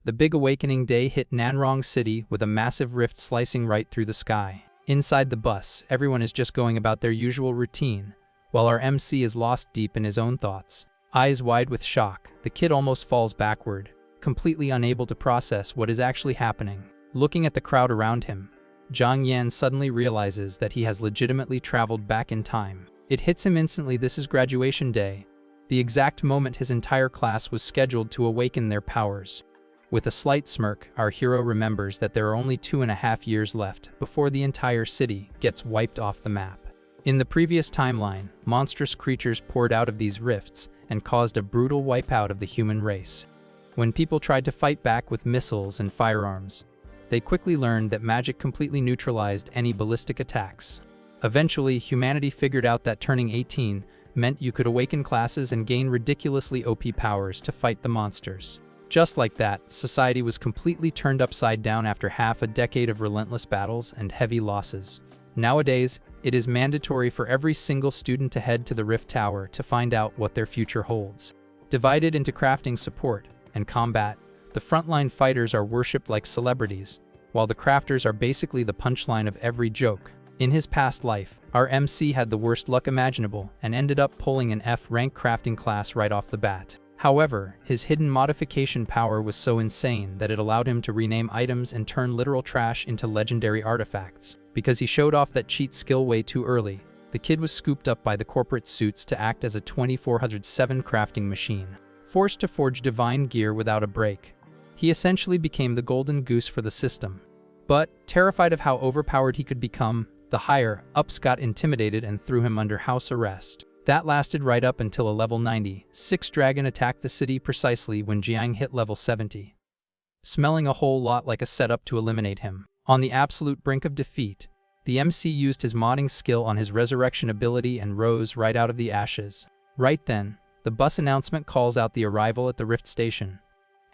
The big awakening day hit Nanrong City with a massive rift slicing right through the sky. Inside the bus, everyone is just going about their usual routine, while our MC is lost deep in his own thoughts. Eyes wide with shock, the kid almost falls backward, completely unable to process what is actually happening. Looking at the crowd around him, Zhang Yan suddenly realizes that he has legitimately traveled back in time. It hits him instantly. This is graduation day, the exact moment his entire class was scheduled to awaken their powers. With a slight smirk, our hero remembers that there are only 2.5 years left before the entire city gets wiped off the map. In the previous timeline, monstrous creatures poured out of these rifts and caused a brutal wipeout of the human race. When people tried to fight back with missiles and firearms, they quickly learned that magic completely neutralized any ballistic attacks. Eventually, humanity figured out that turning 18 meant you could awaken classes and gain ridiculously OP powers to fight the monsters. Just like that, society was completely turned upside down after half a decade of relentless battles and heavy losses. Nowadays, it is mandatory for every single student to head to the Rift Tower to find out what their future holds. Divided into crafting support and combat, the frontline fighters are worshipped like celebrities, while the crafters are basically the punchline of every joke. In his past life, our MC had the worst luck imaginable and ended up pulling an F-rank crafting class right off the bat. However, his hidden modification power was so insane that it allowed him to rename items and turn literal trash into legendary artifacts. Because he showed off that cheat skill way too early, the kid was scooped up by the corporate suits to act as a 24/7 crafting machine. Forced to forge divine gear without a break, he essentially became the golden goose for the system. But, terrified of how overpowered he could become, the higher-ups got intimidated and threw him under house arrest. That lasted right up until a level 96 dragon attacked the city precisely when Jiang hit level 70. Smelling a whole lot like a setup to eliminate him. On the absolute brink of defeat, the MC used his modding skill on his resurrection ability and rose right out of the ashes. Right then, the bus announcement calls out the arrival at the Rift Station,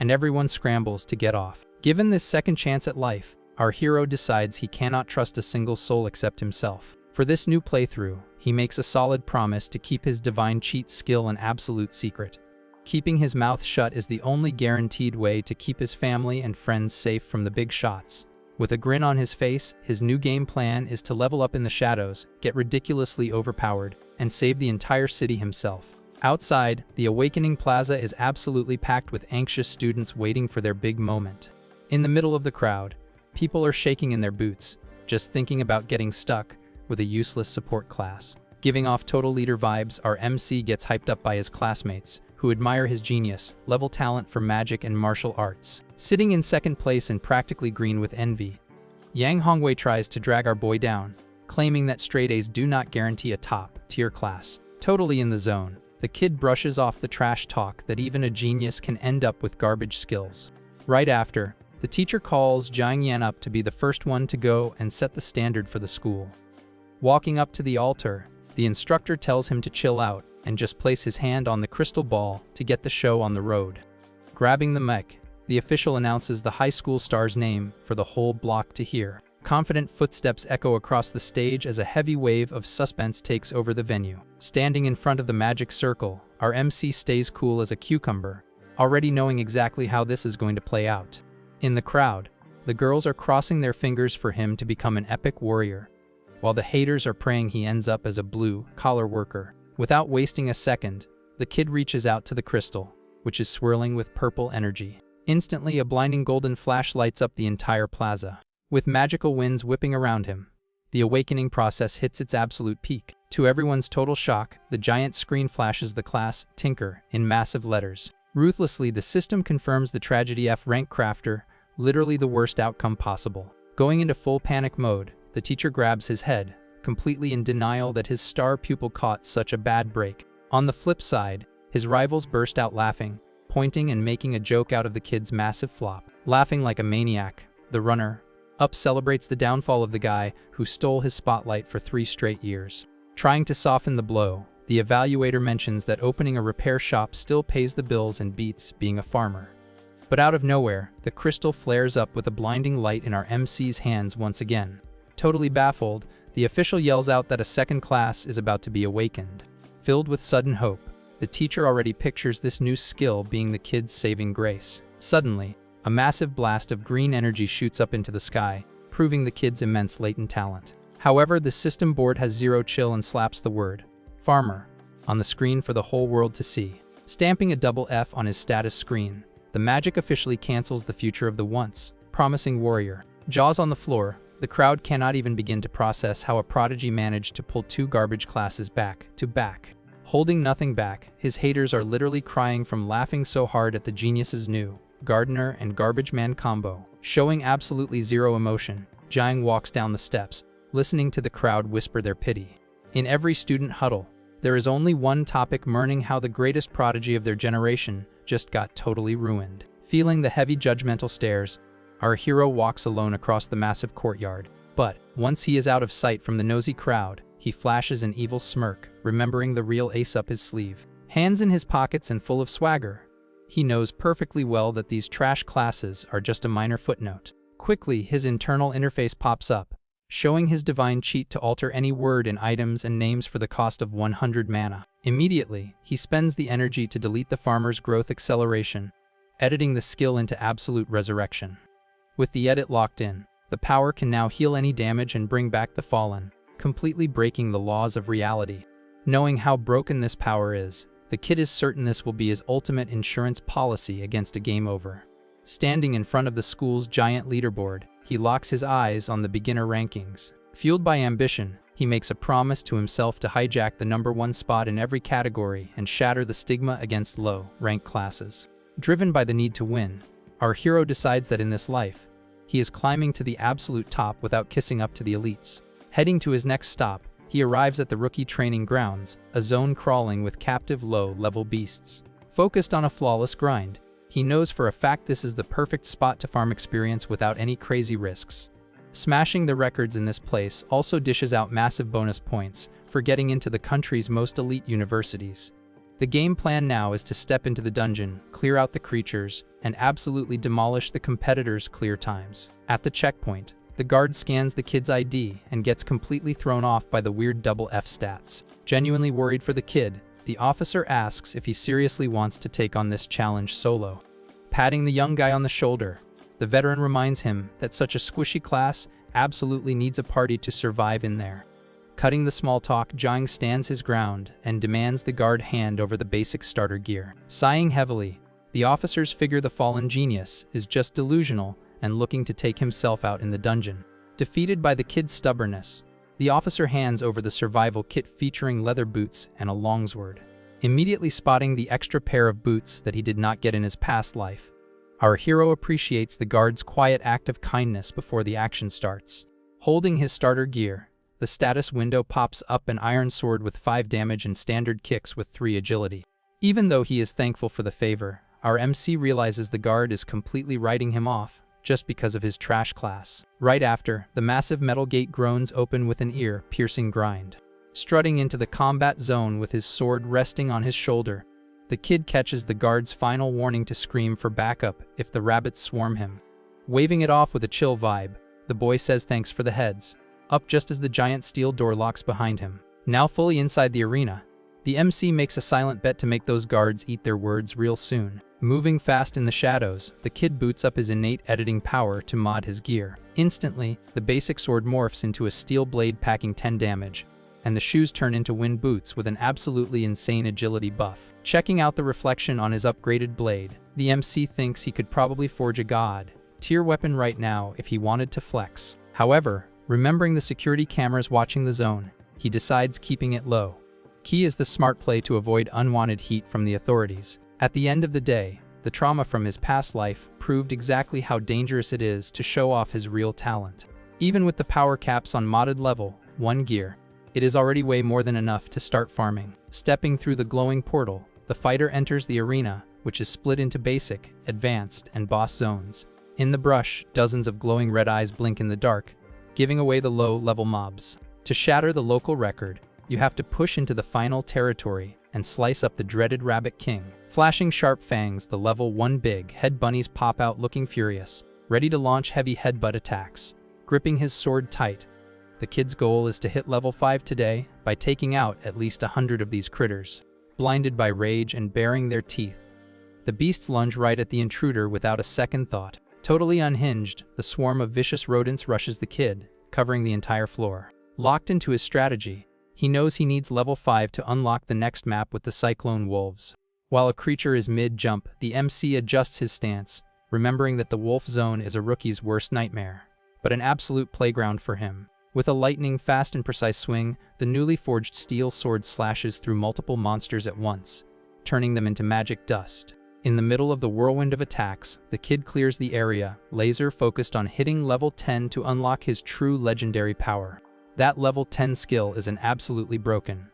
and everyone scrambles to get off. Given this second chance at life, our hero decides he cannot trust a single soul except himself. For this new playthrough, he makes a solid promise to keep his divine cheat skill an absolute secret. Keeping his mouth shut is the only guaranteed way to keep his family and friends safe from the big shots. With a grin on his face, his new game plan is to level up in the shadows, get ridiculously overpowered, and save the entire city himself. Outside, the Awakening Plaza is absolutely packed with anxious students waiting for their big moment. In the middle of the crowd, people are shaking in their boots, just thinking about getting stuck with a useless support class. Giving off total leader vibes, our MC gets hyped up by his classmates, who admire his genius, level talent for magic and martial arts. Sitting in second place and practically green with envy, Yang Hongwei tries to drag our boy down, claiming that straight A's do not guarantee a top-tier class. Totally in the zone, the kid brushes off the trash talk that even a genius can end up with garbage skills. Right after, the teacher calls Zhang Yan up to be the first one to go and set the standard for the school. Walking up to the altar, the instructor tells him to chill out and just place his hand on the crystal ball to get the show on the road. Grabbing the mic, the official announces the high school star's name for the whole block to hear. Confident footsteps echo across the stage as a heavy wave of suspense takes over the venue. Standing in front of the magic circle, our MC stays cool as a cucumber, already knowing exactly how this is going to play out. In the crowd, the girls are crossing their fingers for him to become an epic warrior, while the haters are praying he ends up as a blue-collar worker. Without wasting a second, the kid reaches out to the crystal, which is swirling with purple energy. Instantly, a blinding golden flash lights up the entire plaza. With magical winds whipping around him, the awakening process hits its absolute peak. To everyone's total shock, the giant screen flashes the class Tinker in massive letters. Ruthlessly, the system confirms the tragedy F-rank crafter, literally the worst outcome possible. Going into full panic mode, the teacher grabs his head, completely in denial that his star pupil caught such a bad break. On the flip side, his rivals burst out laughing, pointing and making a joke out of the kid's massive flop. Laughing like a maniac, the runner-up celebrates the downfall of the guy who stole his spotlight for 3 straight years. Trying to soften the blow, the evaluator mentions that opening a repair shop still pays the bills and beats being a farmer. But out of nowhere, the crystal flares up with a blinding light in our MC's hands once again. Totally baffled, the official yells out that a second class is about to be awakened. Filled with sudden hope, the teacher already pictures this new skill being the kid's saving grace. Suddenly, A massive blast of green energy shoots up into the sky, proving the kid's immense latent talent. However, the system board has zero chill and slaps the word farmer on the screen for the whole world to see. Stamping a double F on his status screen, the magic officially cancels the future of the once promising warrior. Jaws on the floor, the crowd cannot even begin to process how a prodigy managed to pull 2 garbage classes back to back. Holding nothing back, his haters are literally crying from laughing so hard at the genius's new gardener and garbage man combo. Showing absolutely zero emotion, Jiang walks down the steps, listening to the crowd whisper their pity. In every student huddle, there is only one topic mourning how the greatest prodigy of their generation just got totally ruined. Feeling the heavy judgmental stares, our hero walks alone across the massive courtyard. But once he is out of sight from the nosy crowd, he flashes an evil smirk, remembering the real ace up his sleeve. Hands in his pockets and full of swagger. He knows perfectly well that these trash classes are just a minor footnote. Quickly, his internal interface pops up, showing his divine cheat to alter any word in items and names for the cost of 100 mana. Immediately, he spends the energy to delete the farmer's growth acceleration, editing the skill into absolute resurrection. With the edit locked in, the power can now heal any damage and bring back the fallen, completely breaking the laws of reality. Knowing how broken this power is, the kid is certain this will be his ultimate insurance policy against a game over. Standing in front of the school's giant leaderboard, he locks his eyes on the beginner rankings. Fueled by ambition, he makes a promise to himself to hijack the #1 spot in every category and shatter the stigma against low-ranked classes. Driven by the need to win, our hero decides that in this life, he is climbing to the absolute top without kissing up to the elites. Heading to his next stop, he arrives at the rookie training grounds, a zone crawling with captive low-level beasts. Focused on a flawless grind, he knows for a fact this is the perfect spot to farm experience without any crazy risks. Smashing the records in this place also dishes out massive bonus points for getting into the country's most elite universities. The game plan now is to step into the dungeon, clear out the creatures, and absolutely demolish the competitors' clear times. At the checkpoint, the guard scans the kid's ID and gets completely thrown off by the weird double F stats. Genuinely worried for the kid, the officer asks if he seriously wants to take on this challenge solo. Patting the young guy on the shoulder, the veteran reminds him that such a squishy class absolutely needs a party to survive in there. Cutting the small talk, Jiang stands his ground and demands the guard hand over the basic starter gear. Sighing heavily, the officers figure the fallen genius is just delusional and looking to take himself out in the dungeon. Defeated by the kid's stubbornness, the officer hands over the survival kit featuring leather boots and a longsword. Immediately spotting the extra pair of boots that he did not get in his past life, our hero appreciates the guard's quiet act of kindness before the action starts. Holding his starter gear, the status window pops up an iron sword with 5 damage and standard kicks with 3 agility. Even though he is thankful for the favor, our MC realizes the guard is completely writing him off just because of his trash class. Right after, the massive metal gate groans open with an ear-piercing grind. Strutting into the combat zone with his sword resting on his shoulder, the kid catches the guard's final warning to scream for backup if the rabbits swarm him. Waving it off with a chill vibe, the boy says thanks for the heads up just as the giant steel door locks behind him. Now fully inside the arena, the MC makes a silent bet to make those guards eat their words real soon. Moving fast in the shadows, the kid boots up his innate editing power to mod his gear. Instantly, the basic sword morphs into a steel blade packing 10 damage, and the shoes turn into wind boots with an absolutely insane agility buff. Checking out the reflection on his upgraded blade, the MC thinks he could probably forge a god-tier weapon right now if he wanted to flex. However, remembering the security cameras watching the zone, he decides keeping it low. Key is the smart play to avoid unwanted heat from the authorities. At the end of the day, the trauma from his past life proved exactly how dangerous it is to show off his real talent. Even with the power caps on modded level 1 gear, it is already way more than enough to start farming. Stepping through the glowing portal, the fighter enters the arena, which is split into basic, advanced, and boss zones. In the brush, dozens of glowing red eyes blink in the dark, giving away the low-level mobs. To shatter the local record, you have to push into the final territory and slice up the dreaded Rabbit King. Flashing sharp fangs, the level 1 big head bunnies pop out looking furious, ready to launch heavy headbutt attacks. Gripping his sword tight, the kid's goal is to hit level 5 today by taking out at least 100 of these critters. Blinded by rage and baring their teeth, The beasts lunge right at the intruder without a second thought. Totally unhinged, the swarm of vicious rodents rushes the kid, covering the entire floor. Locked into his strategy, he knows he needs level 5 to unlock the next map with the cyclone wolves. While a creature is mid-jump, the MC adjusts his stance, remembering that the wolf zone is a rookie's worst nightmare, but an absolute playground for him. With a lightning fast and precise swing, the newly forged steel sword slashes through multiple monsters at once, turning them into magic dust. In the middle of the whirlwind of attacks, the kid clears the area, laser-focused on hitting level 10 to unlock his true legendary power. That level 10 skill is an absolutely broken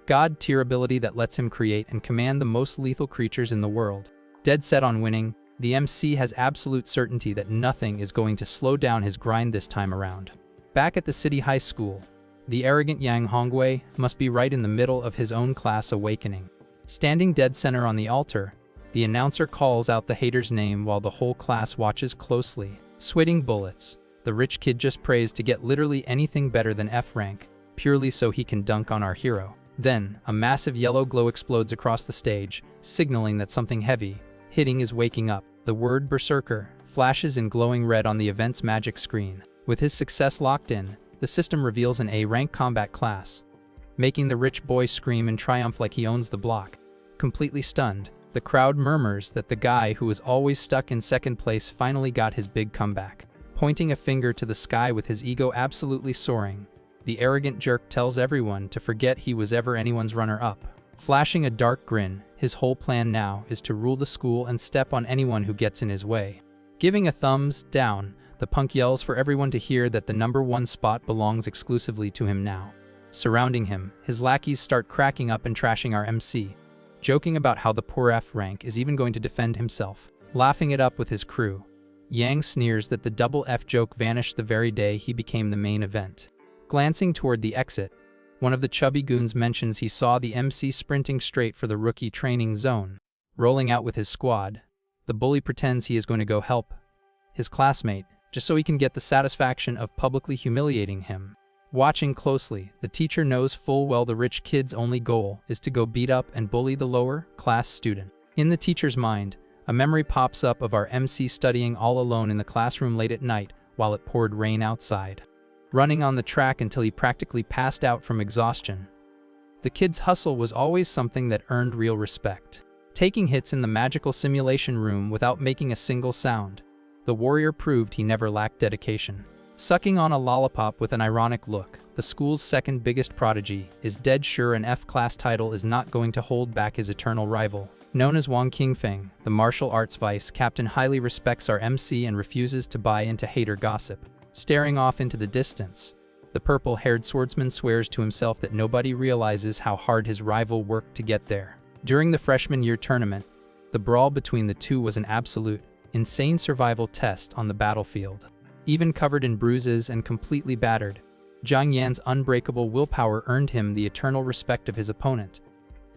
God-tier ability that lets him create and command the most lethal creatures in the world. Dead set on winning, the MC has absolute certainty that nothing is going to slow down his grind this time around. Back at the city high school, the arrogant Yang Hongwei must be right in the middle of his own class awakening. Standing dead center on the altar, the announcer calls out the hater's name while the whole class watches closely. Sweating bullets, the rich kid just prays to get literally anything better than F rank, purely so he can dunk on our hero. Then, a massive yellow glow explodes across the stage, signaling that something heavy, hitting is waking up. The word Berserker flashes in glowing red on the event's magic screen. With his success locked in, the system reveals an A-rank combat class, making the rich boy scream in triumph like he owns the block. Completely stunned, the crowd murmurs that the guy who was always stuck in second place finally got his big comeback. Pointing a finger to the sky with his ego absolutely soaring, the arrogant jerk tells everyone to forget he was ever anyone's runner-up. Flashing a dark grin, his whole plan now is to rule the school and step on anyone who gets in his way. Giving a thumbs down, the punk yells for everyone to hear that the #1 spot belongs exclusively to him now. Surrounding him, his lackeys start cracking up and trashing our MC, joking about how the poor F rank is even going to defend himself. Laughing it up with his crew, Yang sneers that the double F joke vanished the very day he became the main event. Glancing toward the exit, one of the chubby goons mentions he saw the MC sprinting straight for the rookie training zone. Rolling out with his squad, the bully pretends he is going to go help his classmate, just so he can get the satisfaction of publicly humiliating him. Watching closely, the teacher knows full well the rich kid's only goal is to go beat up and bully the lower-class student. In the teacher's mind, a memory pops up of our MC studying all alone in the classroom late at night while it poured rain outside, running on the track until he practically passed out from exhaustion. The kid's hustle was always something that earned real respect. Taking hits in the magical simulation room without making a single sound, the warrior proved he never lacked dedication. Sucking on a lollipop with an ironic look, the school's second biggest prodigy is dead sure an F-class title is not going to hold back his eternal rival. Known as Wang Qingfeng, the martial arts vice captain highly respects our MC and refuses to buy into hater gossip. Staring off into the distance, the purple-haired swordsman swears to himself that nobody realizes how hard his rival worked to get there. During the freshman year tournament, the brawl between the two was an absolute, insane survival test on the battlefield. Even covered in bruises and completely battered, Zhang Yan's unbreakable willpower earned him the eternal respect of his opponent.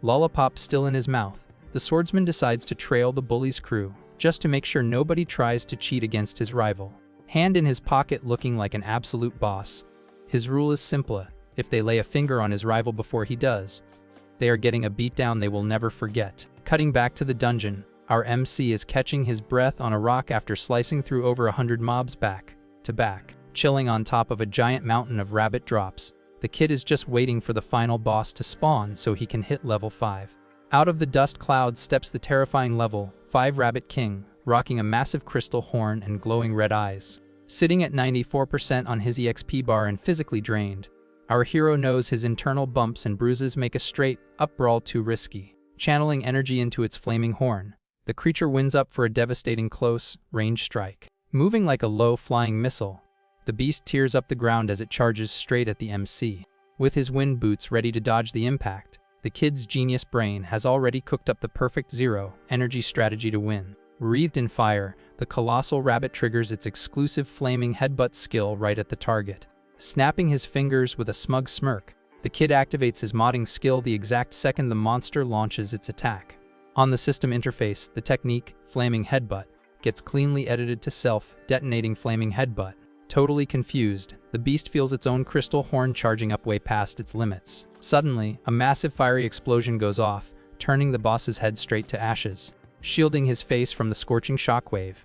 Lollipop still in his mouth, the swordsman decides to trail the bully's crew, just to make sure nobody tries to cheat against his rival. Hand in his pocket looking like an absolute boss. His rule is simple: if they lay a finger on his rival before he does, they are getting a beatdown they will never forget. Cutting back to the dungeon, our MC is catching his breath on a rock after slicing through over 100 mobs back to back. Chilling on top of a giant mountain of rabbit drops, the kid is just waiting for the final boss to spawn so he can hit level 5. Out of the dust clouds steps the terrifying level 5 Rabbit King, rocking a massive crystal horn and glowing red eyes. Sitting at 94% on his EXP bar and physically drained, our hero knows his internal bumps and bruises make a straight-up brawl too risky. Channeling energy into its flaming horn, the creature winds up for a devastating close-range strike. Moving like a low-flying missile, the beast tears up the ground as it charges straight at the MC. With his wind boots ready to dodge the impact, the kid's genius brain has already cooked up the perfect zero-energy strategy to win. Wreathed in fire, the colossal rabbit triggers its exclusive flaming headbutt skill right at the target. Snapping his fingers with a smug smirk, the kid activates his modding skill the exact second the monster launches its attack. On the system interface, the technique, Flaming Headbutt, gets cleanly edited to self-detonating Flaming Headbutt. Totally confused, the beast feels its own crystal horn charging up way past its limits. Suddenly, a massive fiery explosion goes off, turning the boss's head straight to ashes. shielding his face from the scorching shockwave.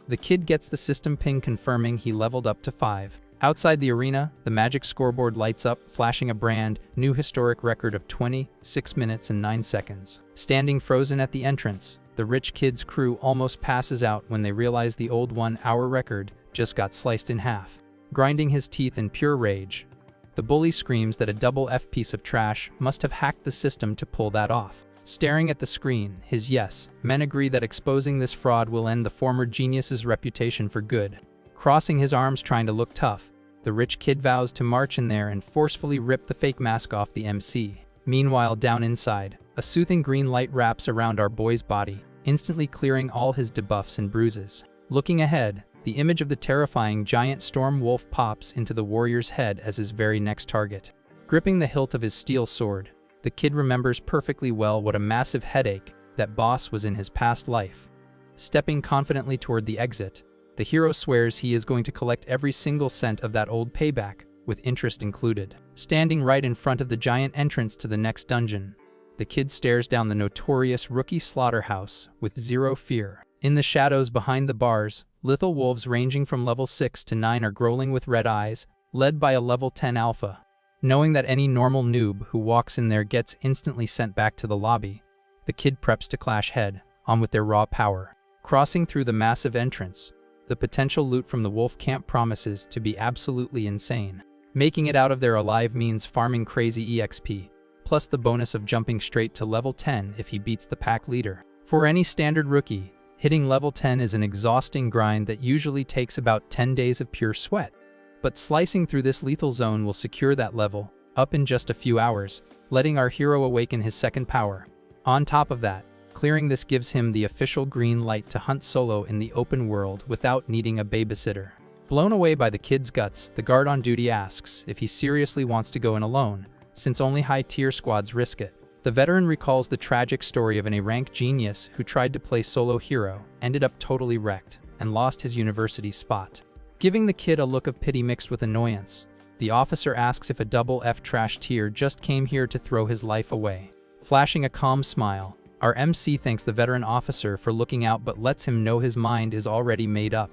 The kid gets the system ping confirming he leveled up to 5. Outside the arena, the magic scoreboard lights up, flashing a brand new historic record of 26 minutes and 9 seconds. Standing frozen at the entrance, the rich kid's crew almost passes out when they realize the old 1-hour record just got sliced in half. Grinding his teeth in pure rage, the bully screams that a double F piece of trash must have hacked the system to pull that off. Staring at the screen, his yes men agree that exposing this fraud will end the former genius's reputation for good. Crossing his arms trying to look tough, the rich kid vows to march in there and forcefully rip the fake mask off the MC. Meanwhile, down inside, a soothing green light wraps around our boy's body, instantly clearing all his debuffs and bruises. Looking ahead, the image of the terrifying giant storm wolf pops into the warrior's head as his very next target. Gripping the hilt of his steel sword, the kid remembers perfectly well what a massive headache that boss was in his past life. Stepping confidently toward the exit, the hero swears he is going to collect every single cent of that old payback, with interest included. Standing right in front of the giant entrance to the next dungeon, the kid stares down the notorious rookie slaughterhouse with zero fear. In the shadows behind the bars, lethal wolves ranging from level 6 to 9 are growling with red eyes, led by a level 10 alpha. Knowing that any normal noob who walks in there gets instantly sent back to the lobby, the kid preps to clash head-on with their raw power. Crossing through the massive entrance, the potential loot from the wolf camp promises to be absolutely insane. Making it out of there alive means farming crazy EXP, plus the bonus of jumping straight to level 10 if he beats the pack leader. For any standard rookie, hitting level 10 is an exhausting grind that usually takes about 10 days of pure sweat. But slicing through this lethal zone will secure that level up in just a few hours, letting our hero awaken his second power. On top of that, clearing this gives him the official green light to hunt solo in the open world without needing a babysitter. Blown away by the kid's guts, the guard on duty asks if he seriously wants to go in alone, since only high-tier squads risk it. The veteran recalls the tragic story of an A-rank genius who tried to play solo hero, ended up totally wrecked, and lost his university spot. Giving the kid a look of pity mixed with annoyance, the officer asks if a double F trash tier just came here to throw his life away. Flashing a calm smile, our MC thanks the veteran officer for looking out but lets him know his mind is already made up.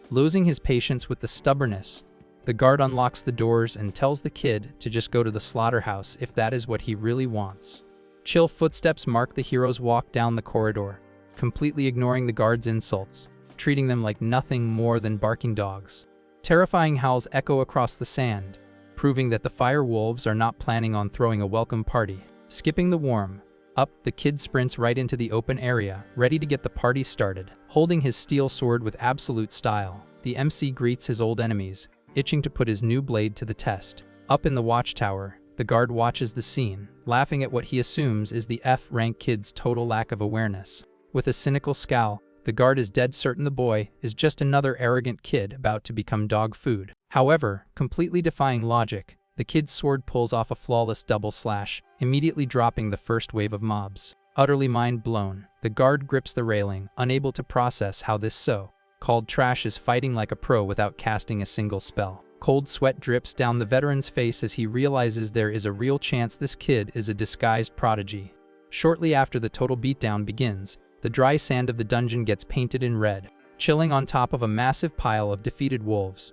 Losing his patience with the stubbornness, the guard unlocks the doors and tells the kid to just go to the slaughterhouse if that is what he really wants. Chill footsteps mark the hero's walk down the corridor, completely ignoring the guard's insults, treating them like nothing more than barking dogs. Terrifying howls echo across the sand, proving that the fire wolves are not planning on throwing a welcome party. Skipping the warm-up, the kid sprints right into the open area, ready to get the party started. Holding his steel sword with absolute style, the MC greets his old enemies, itching to put his new blade to the test. Up in the watchtower, the guard watches the scene, laughing at what he assumes is the F-rank kid's total lack of awareness. With a cynical scowl, the guard is dead certain the boy is just another arrogant kid about to become dog food. However, completely defying logic, the kid's sword pulls off a flawless double slash, immediately dropping the first wave of mobs. Utterly mind blown, the guard grips the railing, unable to process how this so-called trash is fighting like a pro without casting a single spell. Cold sweat drips down the veteran's face as he realizes there is a real chance this kid is a disguised prodigy. Shortly after the total beatdown begins, the dry sand of the dungeon gets painted in red, chilling on top of a massive pile of defeated wolves.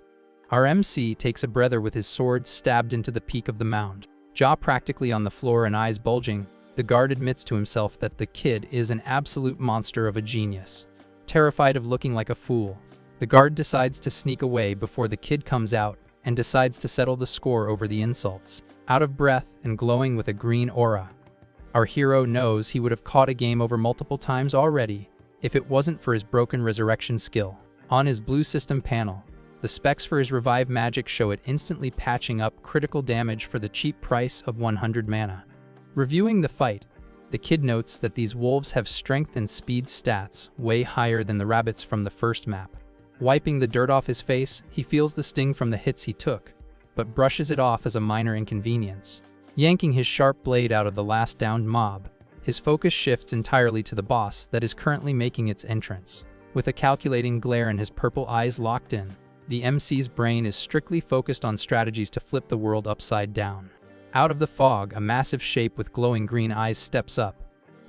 Our MC takes a breather with his sword stabbed into the peak of the mound. Jaw practically on the floor and eyes bulging, the guard admits to himself that the kid is an absolute monster of a genius. Terrified of looking like a fool, the guard decides to sneak away before the kid comes out and decides to settle the score over the insults. Out of breath and glowing with a green aura, our hero knows he would have caught a game over multiple times already if it wasn't for his broken resurrection skill. On his blue system panel, the specs for his revive magic show it instantly patching up critical damage for the cheap price of 100 mana. Reviewing the fight, the kid notes that these wolves have strength and speed stats way higher than the rabbits from the first map. Wiping the dirt off his face, he feels the sting from the hits he took, but brushes it off as a minor inconvenience. Yanking his sharp blade out of the last downed mob, his focus shifts entirely to the boss that is currently making its entrance. With a calculating glare and his purple eyes locked in, the MC's brain is strictly focused on strategies to flip the world upside down. Out of the fog, a massive shape with glowing green eyes steps up,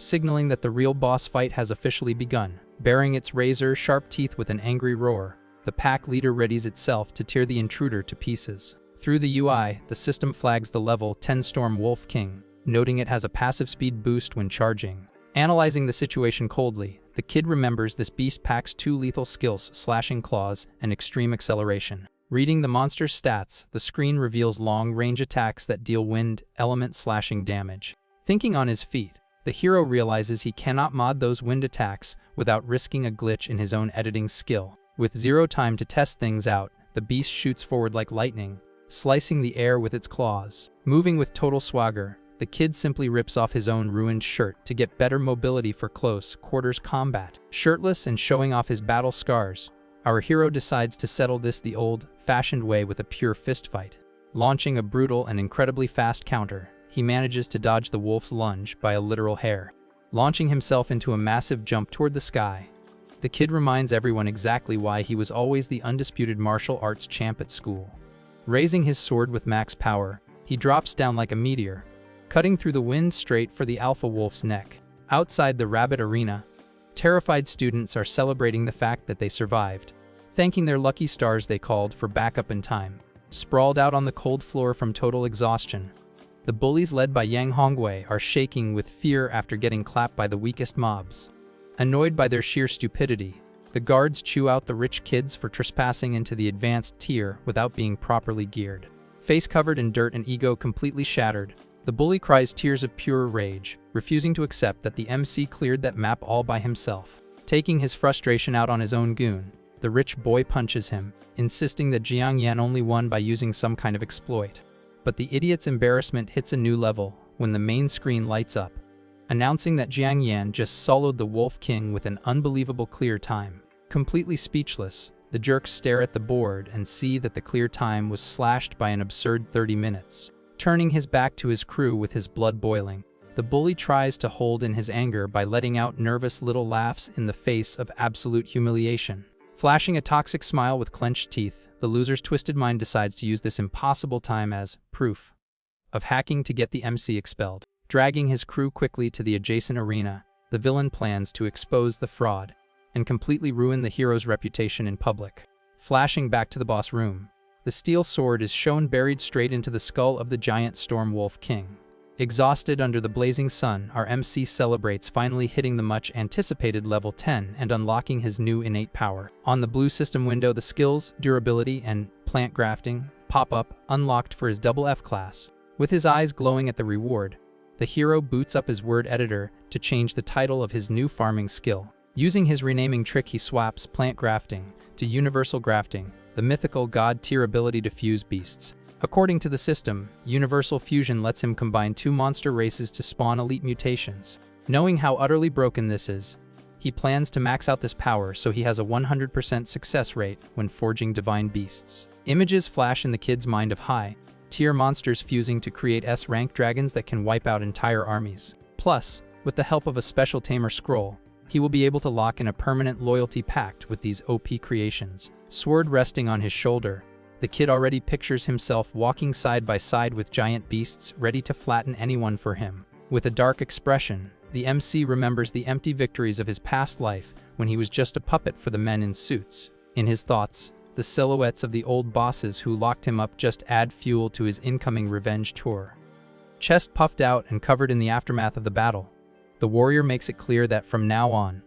signaling that the real boss fight has officially begun. Baring its razor-sharp teeth with an angry roar, the pack leader readies itself to tear the intruder to pieces. Through the UI, the system flags the level 10 Storm Wolf King, noting it has a passive speed boost when charging. Analyzing the situation coldly, the kid remembers this beast packs 2 lethal skills, slashing claws and extreme acceleration. Reading the monster's stats, the screen reveals long-range attacks that deal wind element slashing damage. Thinking on his feet, the hero realizes he cannot mod those wind attacks without risking a glitch in his own editing skill. With zero time to test things out, the beast shoots forward like lightning, slicing the air with its claws. Moving with total swagger, the kid simply rips off his own ruined shirt to get better mobility for close quarters combat. Shirtless and showing off his battle scars, our hero decides to settle this the old-fashioned way with a pure fistfight. Launching a brutal and incredibly fast counter, he manages to dodge the wolf's lunge by a literal hair. Launching himself into a massive jump toward the sky, the kid reminds everyone exactly why he was always the undisputed martial arts champ at school. Raising his sword with max power, he drops down like a meteor, cutting through the wind straight for the alpha wolf's neck. Outside the rabbit arena, terrified students are celebrating the fact that they survived, thanking their lucky stars they called for backup in time. Sprawled out on the cold floor from total exhaustion, the bullies led by Yang Hongwei are shaking with fear after getting clapped by the weakest mobs. Annoyed by their sheer stupidity, the guards chew out the rich kids for trespassing into the advanced tier without being properly geared. Face covered in dirt and ego completely shattered, the bully cries tears of pure rage, refusing to accept that the MC cleared that map all by himself. Taking his frustration out on his own goon, the rich boy punches him, insisting that Jiang Yan only won by using some kind of exploit. But the idiot's embarrassment hits a new level when the main screen lights up, announcing that Jiang Yan just soloed the Wolf King with an unbelievable clear time. Completely speechless, the jerks stare at the board and see that the clear time was slashed by an absurd 30 minutes. Turning his back to his crew with his blood boiling, the bully tries to hold in his anger by letting out nervous little laughs in the face of absolute humiliation. Flashing a toxic smile with clenched teeth, the loser's twisted mind decides to use this impossible time as proof of hacking to get the MC expelled. Dragging his crew quickly to the adjacent arena, the villain plans to expose the fraud and completely ruin the hero's reputation in public. Flashing back to the boss room, the steel sword is shown buried straight into the skull of the giant Storm Wolf King. Exhausted under the blazing sun, our MC celebrates finally hitting the much-anticipated level 10 and unlocking his new innate power. On the blue system window, the skills, durability, and plant grafting pop up, unlocked for his double F class. With his eyes glowing at the reward, the hero boots up his word editor to change the title of his new farming skill. Using his renaming trick, he swaps plant grafting to universal grafting, the mythical god-tier ability to fuse beasts. According to the system, universal fusion lets him combine 2 monster races to spawn elite mutations. Knowing how utterly broken this is, he plans to max out this power so he has a 100% success rate when forging divine beasts. Images flash in the kid's mind of high-tier monsters fusing to create S-rank dragons that can wipe out entire armies. Plus, with the help of a special tamer scroll, he will be able to lock in a permanent loyalty pact with these OP creations. Sword resting on his shoulder, the kid already pictures himself walking side by side with giant beasts ready to flatten anyone for him. With a dark expression, the MC remembers the empty victories of his past life when he was just a puppet for the men in suits. In his thoughts, the silhouettes of the old bosses who locked him up just add fuel to his incoming revenge tour. Chest puffed out and covered in the aftermath of the battle, the warrior makes it clear that from now on,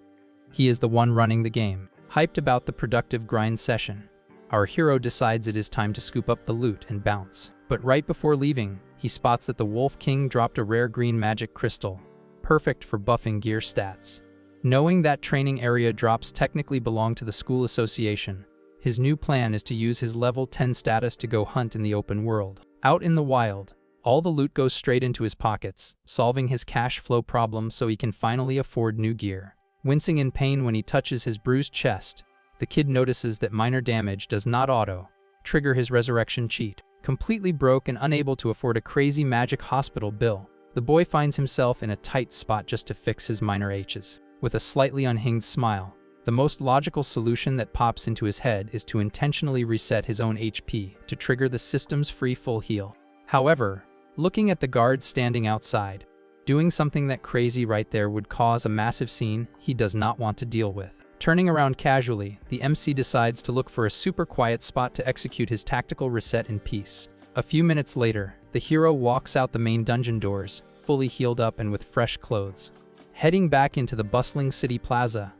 he is the one running the game. Hyped about the productive grind session, our hero decides it is time to scoop up the loot and bounce. But right before leaving, he spots that the Wolf King dropped a rare green magic crystal, perfect for buffing gear stats. Knowing that training area drops technically belong to the school association, his new plan is to use his level 10 status to go hunt in the open world. Out in the wild, all the loot goes straight into his pockets, solving his cash flow problem so he can finally afford new gear. Wincing in pain when he touches his bruised chest, the kid notices that minor damage does not auto-trigger his resurrection cheat. Completely broke and unable to afford a crazy magic hospital bill, the boy finds himself in a tight spot just to fix his minor H's. With a slightly unhinged smile, the most logical solution that pops into his head is to intentionally reset his own HP to trigger the system's free full heal. However, looking at the guards standing outside, Doing something that crazy right there would cause a massive scene he does not want to deal with. Turning around casually, the MC decides to look for a super quiet spot to execute his tactical reset in peace. A few minutes later, the hero walks out the main dungeon doors, fully healed up and with fresh clothes. Heading back into the bustling city plaza,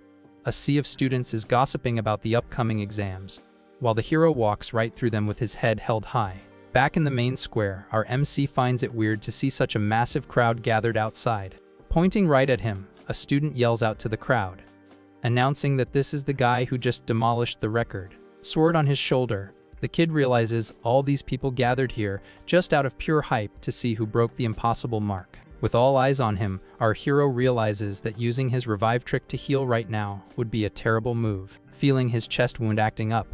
a sea of students is gossiping about the upcoming exams, while the hero walks right through them with his head held high. Back in the main square, our MC finds it weird to see such a massive crowd gathered outside. Pointing right at him, a student yells out to the crowd, announcing that this is the guy who just demolished the record. Sword on his shoulder, the kid realizes all these people gathered here just out of pure hype to see who broke the impossible mark. With all eyes on him, our hero realizes that using his revive trick to heal right now would be a terrible move. Feeling his chest wound acting up,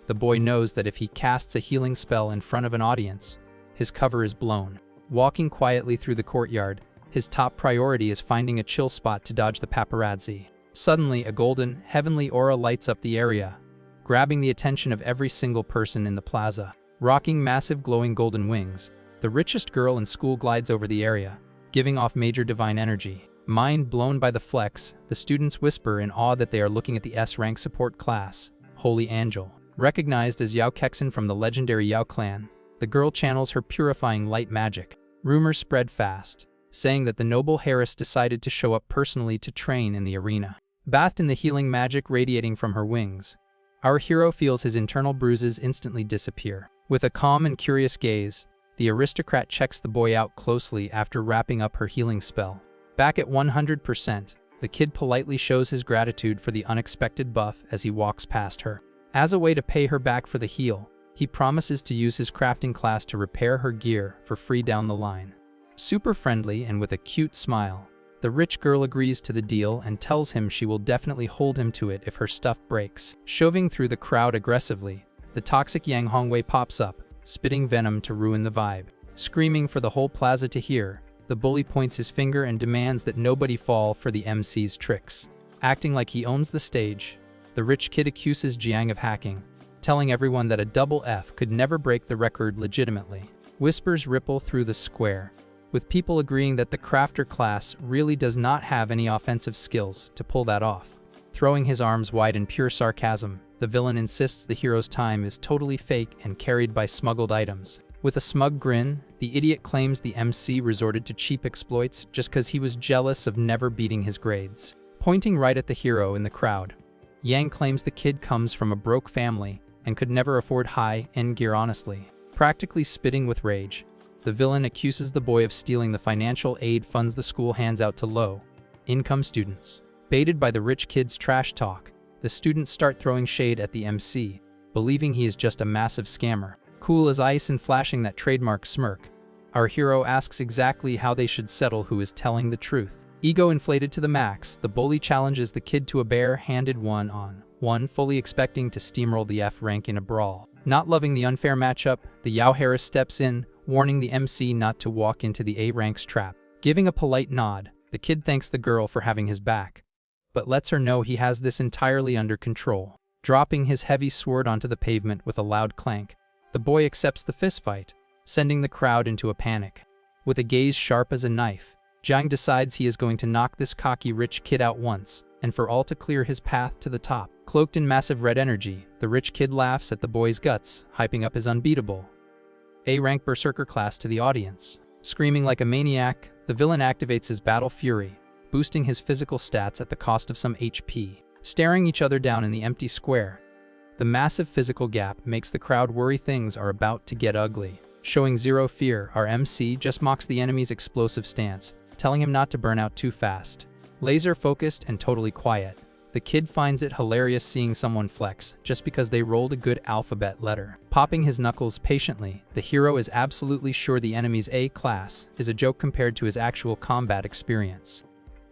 the boy knows that if he casts a healing spell in front of an audience, his cover is blown. Walking quietly through the courtyard, his top priority is finding a chill spot to dodge the paparazzi. Suddenly, a golden, heavenly aura lights up the area, grabbing the attention of every single person in the plaza. Rocking massive glowing golden wings, the richest girl in school glides over the area, giving off major divine energy. Mind blown by the flex, the students whisper in awe that they are looking at the S-rank support class, Holy Angel. Recognized as Yao Kexin from the legendary Yao clan, the girl channels her purifying light magic. Rumors spread fast, saying that the noble Harris decided to show up personally to train in the arena. Bathed in the healing magic radiating from her wings, our hero feels his internal bruises instantly disappear. With a calm and curious gaze, the aristocrat checks the boy out closely after wrapping up her healing spell. Back at 100%, the kid politely shows his gratitude for the unexpected buff as he walks past her. As a way to pay her back for the heal, he promises to use his crafting class to repair her gear for free down the line. Super friendly and with a cute smile, the rich girl agrees to the deal and tells him she will definitely hold him to it if her stuff breaks. Shoving through the crowd aggressively, the toxic Yang Hongwei pops up, spitting venom to ruin the vibe. Screaming for the whole plaza to hear, the bully points his finger and demands that nobody fall for the MC's tricks. Acting like he owns the stage, the rich kid accuses Jiang of hacking, telling everyone that a double F could never break the record legitimately. Whispers ripple through the square, with people agreeing that the crafter class really does not have any offensive skills to pull that off. Throwing his arms wide in pure sarcasm, the villain insists the hero's time is totally fake and carried by smuggled items. With a smug grin, the idiot claims the MC resorted to cheap exploits just because he was jealous of never beating his grades. Pointing right at the hero in the crowd, Yang claims the kid comes from a broke family and could never afford high-end gear honestly. Practically spitting with rage, the villain accuses the boy of stealing the financial aid funds the school hands out to low-income students. Baited by the rich kid's trash talk, the students start throwing shade at the MC, believing he is just a massive scammer. Cool as ice and flashing that trademark smirk, our hero asks exactly how they should settle who is telling the truth. Ego inflated to the max, the bully challenges the kid to a bare-handed one-on-one, fully expecting to steamroll the F rank in a brawl. Not loving the unfair matchup, the Yao Harris steps in, warning the MC not to walk into the A rank's trap. Giving a polite nod, the kid thanks the girl for having his back, but lets her know he has this entirely under control. Dropping his heavy sword onto the pavement with a loud clank, the boy accepts the fistfight, sending the crowd into a panic. With a gaze sharp as a knife, Jiang decides he is going to knock this cocky rich kid out once, and for all to clear his path to the top. Cloaked in massive red energy, the rich kid laughs at the boy's guts, hyping up his unbeatable A-rank berserker class to the audience. Screaming like a maniac, the villain activates his battle fury, boosting his physical stats at the cost of some HP. Staring each other down in the empty square, the massive physical gap makes the crowd worry things are about to get ugly. Showing zero fear, our MC just mocks the enemy's explosive stance, telling him not to burn out too fast. Laser-focused and totally quiet, the kid finds it hilarious seeing someone flex just because they rolled a good alphabet letter. Popping his knuckles patiently, the hero is absolutely sure the enemy's A class is a joke compared to his actual combat experience.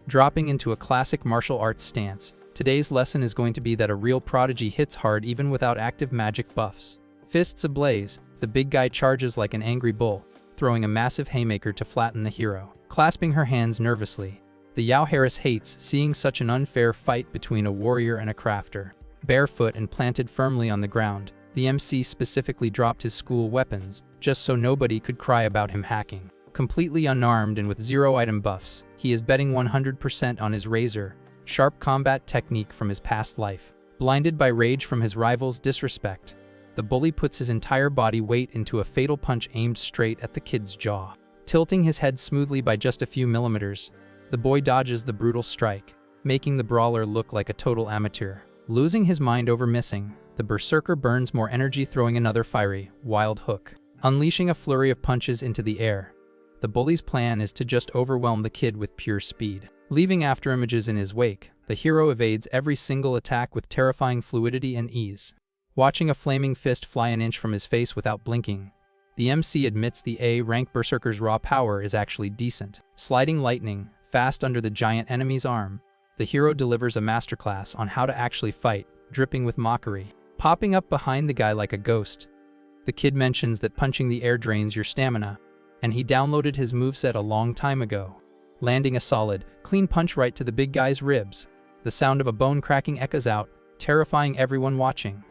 Dropping into a classic martial arts stance, today's lesson is going to be that a real prodigy hits hard even without active magic buffs. Fists ablaze, the big guy charges like an angry bull, throwing a massive haymaker to flatten the hero. Clasping her hands nervously, the Yao Harris hates seeing such an unfair fight between a warrior and a crafter. Barefoot and planted firmly on the ground, the MC specifically dropped his school weapons, just so nobody could cry about him hacking. Completely unarmed and with zero item buffs, he is betting 100% on his razor, sharp combat technique from his past life. Blinded by rage from his rival's disrespect, the bully puts his entire body weight into a fatal punch aimed straight at the kid's jaw. Tilting his head smoothly by just a few millimeters, the boy dodges the brutal strike, making the brawler look like a total amateur. Losing his mind over missing, the berserker burns more energy, throwing another fiery, wild hook. Unleashing a flurry of punches into the air, the bully's plan is to just overwhelm the kid with pure speed. Leaving after images in his wake, the hero evades every single attack with terrifying fluidity and ease. Watching a flaming fist fly an inch from his face without blinking, the MC admits the A-rank berserker's raw power is actually decent. Sliding lightning fast under the giant enemy's arm, the hero delivers a masterclass on how to actually fight, dripping with mockery. Popping up behind the guy like a ghost, the kid mentions that punching the air drains your stamina, and he downloaded his moveset a long time ago. Landing a solid, clean punch right to the big guy's ribs, the sound of a bone cracking echoes out, terrifying everyone watching.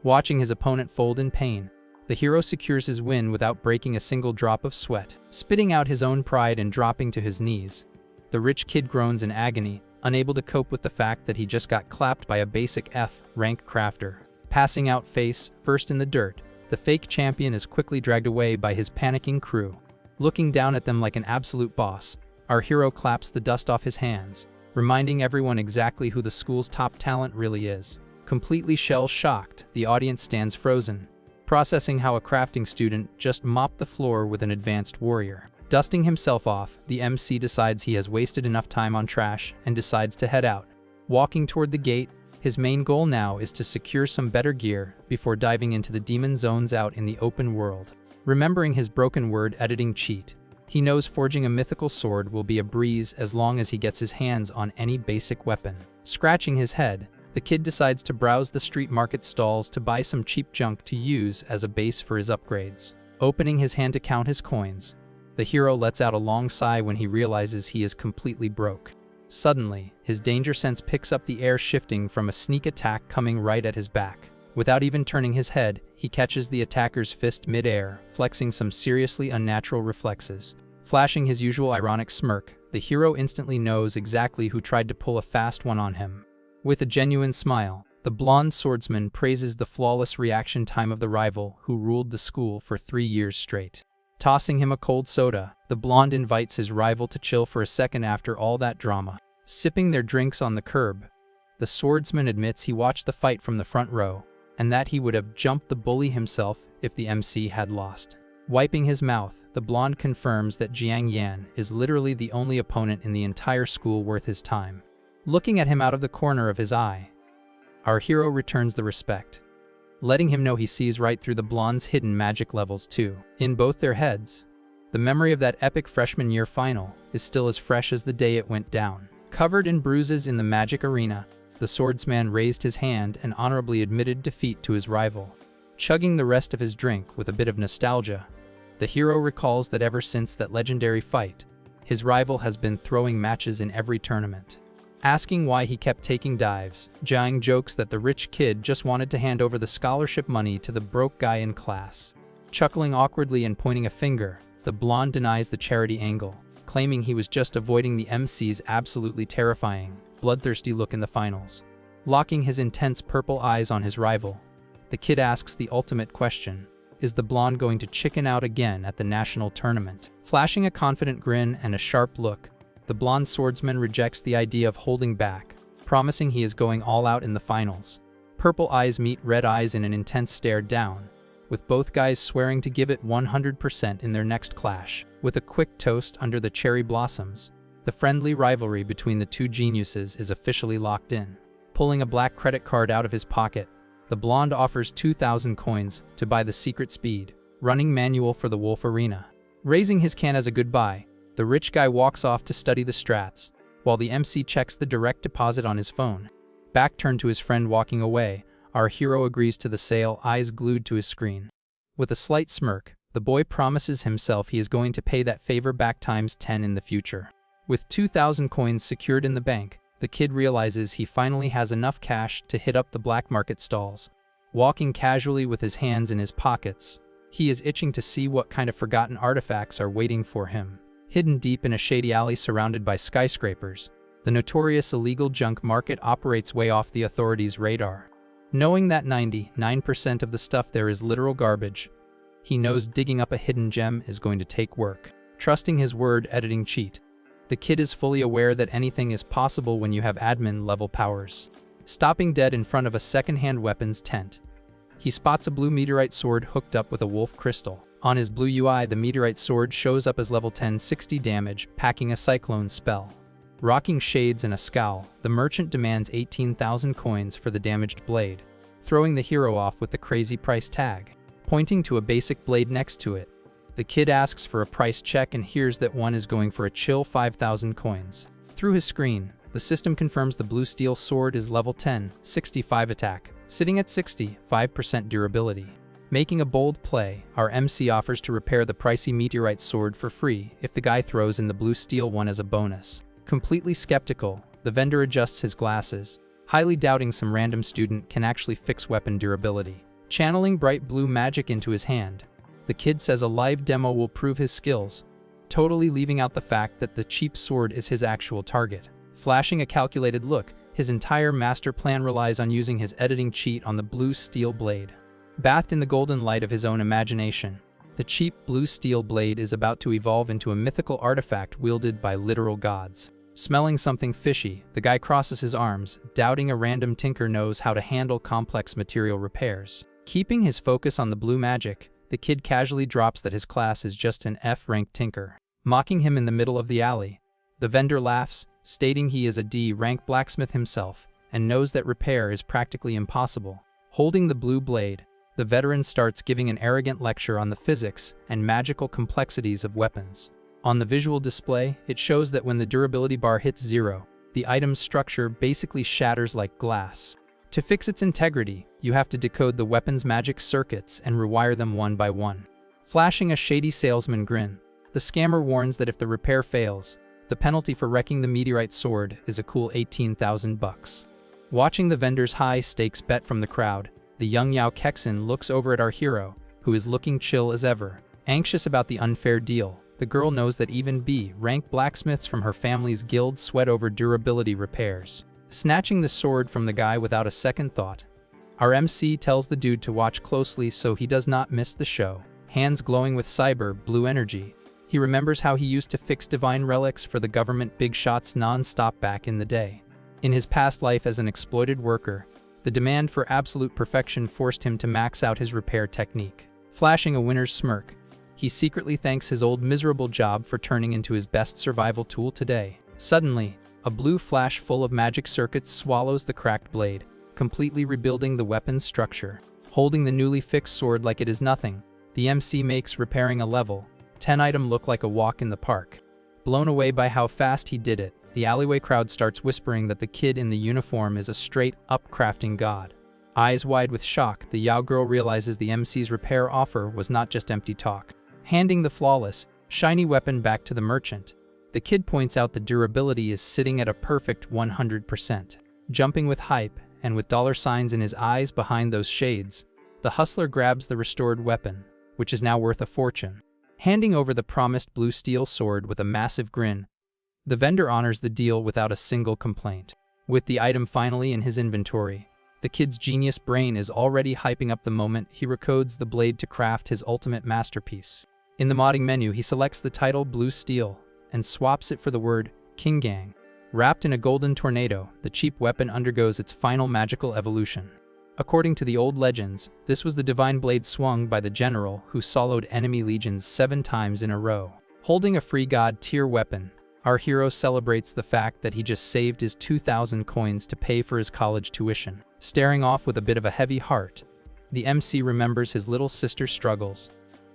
Watching his opponent fold in pain, the hero secures his win without breaking a single drop of sweat. Spitting out his own pride and dropping to his knees, the rich kid groans in agony, unable to cope with the fact that he just got clapped by a basic F-rank crafter. Passing out face first in the dirt, the fake champion is quickly dragged away by his panicking crew. Looking down at them like an absolute boss, our hero claps the dust off his hands, reminding everyone exactly who the school's top talent really is. Completely shell-shocked, the audience stands frozen, processing how a crafting student just mopped the floor with an advanced warrior. Dusting himself off, the MC decides he has wasted enough time on trash and decides to head out. Walking toward the gate, his main goal now is to secure some better gear before diving into the demon zones out in the open world. Remembering his broken word editing cheat, he knows forging a mythical sword will be a breeze as long as he gets his hands on any basic weapon. Scratching his head, the kid decides to browse the street market stalls to buy some cheap junk to use as a base for his upgrades. Opening his hand to count his coins, the hero lets out a long sigh when he realizes he is completely broke. Suddenly, his danger sense picks up the air, shifting from a sneak attack coming right at his back. Without even turning his head, he catches the attacker's fist mid-air, flexing some seriously unnatural reflexes. Flashing his usual ironic smirk, the hero instantly knows exactly who tried to pull a fast one on him. With a genuine smile, the blonde swordsman praises the flawless reaction time of the rival who ruled the school for 3 years straight. Tossing him a cold soda, the blonde invites his rival to chill for a second after all that drama. Sipping their drinks on the curb, the swordsman admits he watched the fight from the front row, and that he would have jumped the bully himself if the MC had lost. Wiping his mouth, the blonde confirms that Jiang Yan is literally the only opponent in the entire school worth his time. Looking at him out of the corner of his eye, our hero returns the respect, letting him know he sees right through the blonde's hidden magic levels too. In both their heads, the memory of that epic freshman year final is still as fresh as the day it went down. Covered in bruises in the magic arena, the swordsman raised his hand and honorably admitted defeat to his rival. Chugging the rest of his drink with a bit of nostalgia, the hero recalls that ever since that legendary fight, his rival has been throwing matches in every tournament. Asking why he kept taking dives, Jiang jokes that the rich kid just wanted to hand over the scholarship money to the broke guy in class. Chuckling awkwardly and pointing a finger, the blonde denies the charity angle, claiming he was just avoiding the MC's absolutely terrifying, bloodthirsty look in the finals. Locking his intense purple eyes on his rival, the kid asks the ultimate question: is the blonde going to chicken out again at the national tournament? Flashing a confident grin and a sharp look, the blonde swordsman rejects the idea of holding back, promising he is going all out in the finals. Purple eyes meet red eyes in an intense stare down, with both guys swearing to give it 100% in their next clash. With a quick toast under the cherry blossoms, the friendly rivalry between the two geniuses is officially locked in. Pulling a black credit card out of his pocket, the blonde offers 2,000 coins to buy the secret speed running manual for the Wolf Arena. Raising his can as a goodbye, the rich guy walks off to study the strats, while the MC checks the direct deposit on his phone. Back turned to his friend walking away, our hero agrees to the sale, eyes glued to his screen. With a slight smirk, the boy promises himself he is going to pay that favor back times 10 in the future. With 2,000 coins secured in the bank, the kid realizes he finally has enough cash to hit up the black market stalls. Walking casually with his hands in his pockets, He is itching to see what kind of forgotten artifacts are waiting for him. Hidden deep in a shady alley surrounded by skyscrapers, the notorious illegal junk market operates way off the authorities' radar. Knowing that 99% of the stuff there is literal garbage, he knows digging up a hidden gem is going to take work. Trusting his word editing cheat, the kid is fully aware that anything is possible when you have admin-level powers. Stopping dead in front of a second-hand weapons tent, he spots a blue meteorite sword hooked up with a wolf crystal. On his blue UI, the meteorite sword shows up as level 10 60 damage, packing a cyclone spell. Rocking shades and a scowl, the merchant demands 18,000 coins for the damaged blade, throwing the hero off with the crazy price tag. Pointing to a basic blade next to it, the kid asks for a price check and hears that one is going for a chill 5,000 coins. Through his screen, the system confirms the blue steel sword is level 10, 65 attack, sitting at 65% durability. Making a bold play, our MC offers to repair the pricey meteorite sword for free if the guy throws in the blue steel one as a bonus. Completely skeptical, the vendor adjusts his glasses, highly doubting some random student can actually fix weapon durability. Channeling bright blue magic into his hand, the kid says a live demo will prove his skills, totally leaving out the fact that the cheap sword is his actual target. Flashing a calculated look, his entire master plan relies on using his editing cheat on the blue steel blade. Bathed in the golden light of his own imagination, the cheap blue steel blade is about to evolve into a mythical artifact wielded by literal gods. Smelling something fishy, the guy crosses his arms, doubting a random tinker knows how to handle complex material repairs. Keeping his focus on the blue magic, the kid casually drops that his class is just an F-ranked tinker. Mocking him in the middle of the alley, the vendor laughs, stating he is a D-rank blacksmith himself, and knows that repair is practically impossible. Holding the blue blade, the veteran starts giving an arrogant lecture on the physics and magical complexities of weapons. On the visual display, it shows that when the durability bar hits 0, the item's structure basically shatters like glass. To fix its integrity, you have to decode the weapon's magic circuits and rewire them one by one. Flashing a shady salesman grin, the scammer warns that if the repair fails, the penalty for wrecking the meteorite sword is a cool 18,000 bucks. Watching the vendor's high-stakes bet from the crowd, the young Yahello looks over at our hero, who is looking chill as ever. Anxious about the unfair deal, the girl knows that even B-rank blacksmiths from her family's guild sweat over durability repairs. Snatching the sword from the guy without a second thought, our MC tells the dude to watch closely so he does not miss the show. Hands glowing with cyber blue energy, he remembers how he used to fix divine relics for the government big shots non-stop back in the day. In his past life as an exploited worker, the demand for absolute perfection forced him to max out his repair technique. Flashing a winner's smirk, he secretly thanks his old miserable job for turning into his best survival tool today. Suddenly, a blue flash full of magic circuits swallows the cracked blade, completely rebuilding the weapon's structure. Holding the newly fixed sword like it is nothing, the MC makes repairing a level 10 item look like a walk in the park. Blown away by how fast he did it, the alleyway crowd starts whispering that the kid in the uniform is a straight-up crafting god. Eyes wide with shock, the Yao girl realizes the MC's repair offer was not just empty talk. Handing the flawless, shiny weapon back to the merchant, the kid points out the durability is sitting at a perfect 100%. Jumping with hype, and with dollar signs in his eyes behind those shades, the hustler grabs the restored weapon, which is now worth a fortune. Handing over the promised blue steel sword with a massive grin, the vendor honors the deal without a single complaint. With the item finally in his inventory, the kid's genius brain is already hyping up the moment he recodes the blade to craft his ultimate masterpiece. In the modding menu, he selects the title Blue Steel and swaps it for the word King Gang. Wrapped in a golden tornado, the cheap weapon undergoes its final magical evolution. According to the old legends, this was the divine blade swung by the general who soloed enemy legions 7 times in a row. Holding a free god tier weapon, our hero celebrates the fact that he just saved his 2,000 coins to pay for his college tuition. Staring off with a bit of a heavy heart, the MC remembers his little sister's struggles,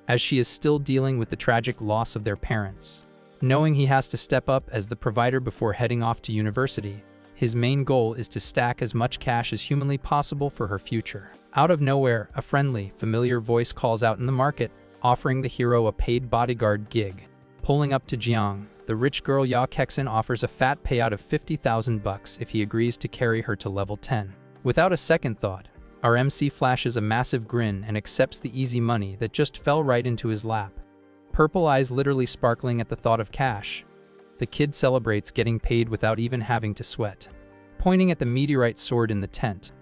as she is still dealing with the tragic loss of their parents. Knowing he has to step up as the provider before heading off to university, his main goal is to stack as much cash as humanly possible for her future. Out of nowhere, a friendly, familiar voice calls out in the market, offering the hero a paid bodyguard gig. Pulling up to Jiang, the rich girl Yahello offers a fat payout of 50,000 bucks if he agrees to carry her to level 10. Without a second thought, Our MC flashes a massive grin and accepts the easy money that just fell right into his lap. Purple eyes literally sparkling at the thought of cash. The kid celebrates getting paid without even having to sweat. Pointing at the meteorite sword in the tent,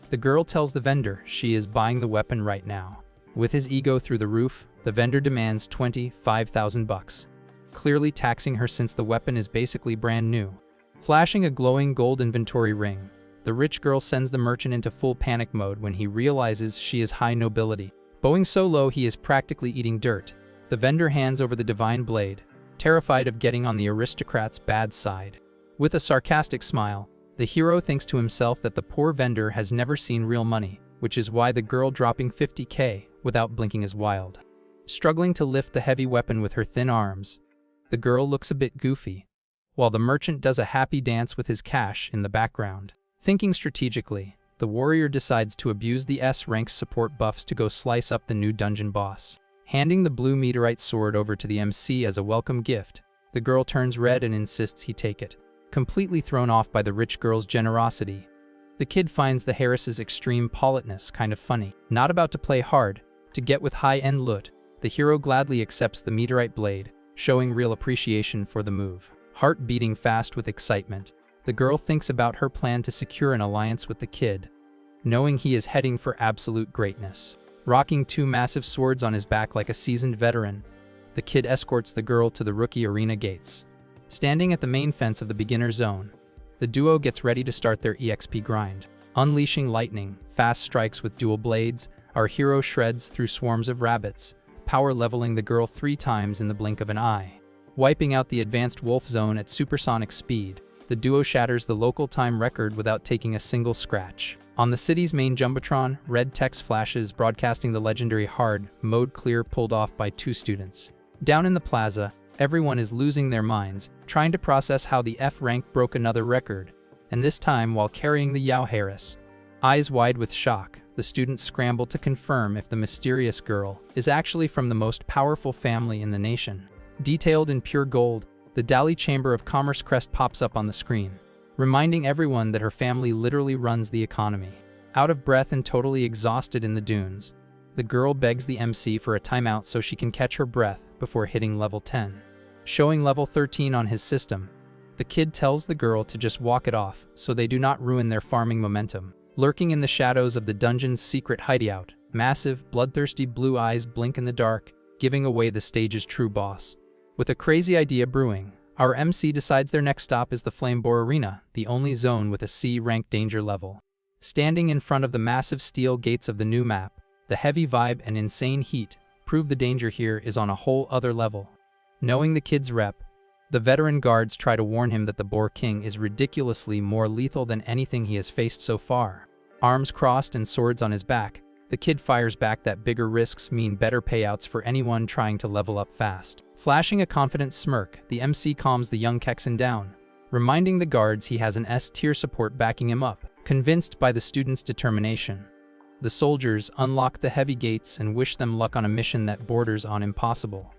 the girl tells the vendor she is buying the weapon right now. With his ego through the roof, the vendor demands $25,000, clearly taxing her since the weapon is basically brand new. Flashing a glowing gold inventory ring, the rich girl sends the merchant into full panic mode when he realizes she is high nobility. Bowing so low he is practically eating dirt, the vendor hands over the divine blade, terrified of getting on the aristocrat's bad side. With a sarcastic smile, the hero thinks to himself that the poor vendor has never seen real money, which is why the girl dropping $50K without blinking is wild. Struggling to lift the heavy weapon with her thin arms, the girl looks a bit goofy, while the merchant does a happy dance with his cash in the background. Thinking strategically, the warrior decides to abuse the S-rank support buffs to go slice up the new dungeon boss. Handing the blue meteorite sword over to the MC as a welcome gift, the girl turns red and insists he take it, completely thrown off by the rich girl's generosity. The kid finds the Harris's extreme politeness kind of funny. Not about to play hard, to get with high-end loot, the hero gladly accepts the meteorite blade, showing real appreciation for the move. Heart beating fast with excitement, the girl thinks about her plan to secure an alliance with the kid, knowing he is heading for absolute greatness. Rocking two massive swords on his back like a seasoned veteran, the kid escorts the girl to the rookie arena gates. Standing at the main fence of the beginner zone, the duo gets ready to start their EXP grind. Unleashing lightning, fast strikes with dual blades, our hero shreds through swarms of rabbits, power leveling the girl 3 times in the blink of an eye. Wiping out the advanced wolf zone at supersonic speed, the duo shatters the local time record without taking a single scratch. On the city's main jumbotron, red text flashes broadcasting the legendary hard mode clear pulled off by 2 students. Down in the plaza, everyone is losing their minds, trying to process how the F rank broke another record, and this time while carrying the Yahello. Eyes wide with shock, the students scramble to confirm if the mysterious girl is actually from the most powerful family in the nation. Detailed in pure gold, the Dali Chamber of Commerce crest pops up on the screen, reminding everyone that her family literally runs the economy. Out of breath and totally exhausted in the dunes, the girl begs the MC for a timeout so she can catch her breath before hitting level 10. Showing level 13 on his system, the kid tells the girl to just walk it off so they do not ruin their farming momentum. Lurking in the shadows of the dungeon's secret hideout, massive, bloodthirsty blue eyes blink in the dark, giving away the stage's true boss. With a crazy idea brewing, our MC decides their next stop is the Flamebore Arena, the only zone with a C-rank danger level. Standing in front of the massive steel gates of the new map, the heavy vibe and insane heat prove the danger here is on a whole other level. Knowing the kid's rep, the veteran guards try to warn him that the Boar King is ridiculously more lethal than anything he has faced so far. Arms crossed and swords on his back, the kid fires back that bigger risks mean better payouts for anyone trying to level up fast. Flashing a confident smirk, the MC calms the young Kexan down, reminding the guards he has an S-tier support backing him up. Convinced by the students' determination, the soldiers unlock the heavy gates and wish them luck on a mission that borders on impossible.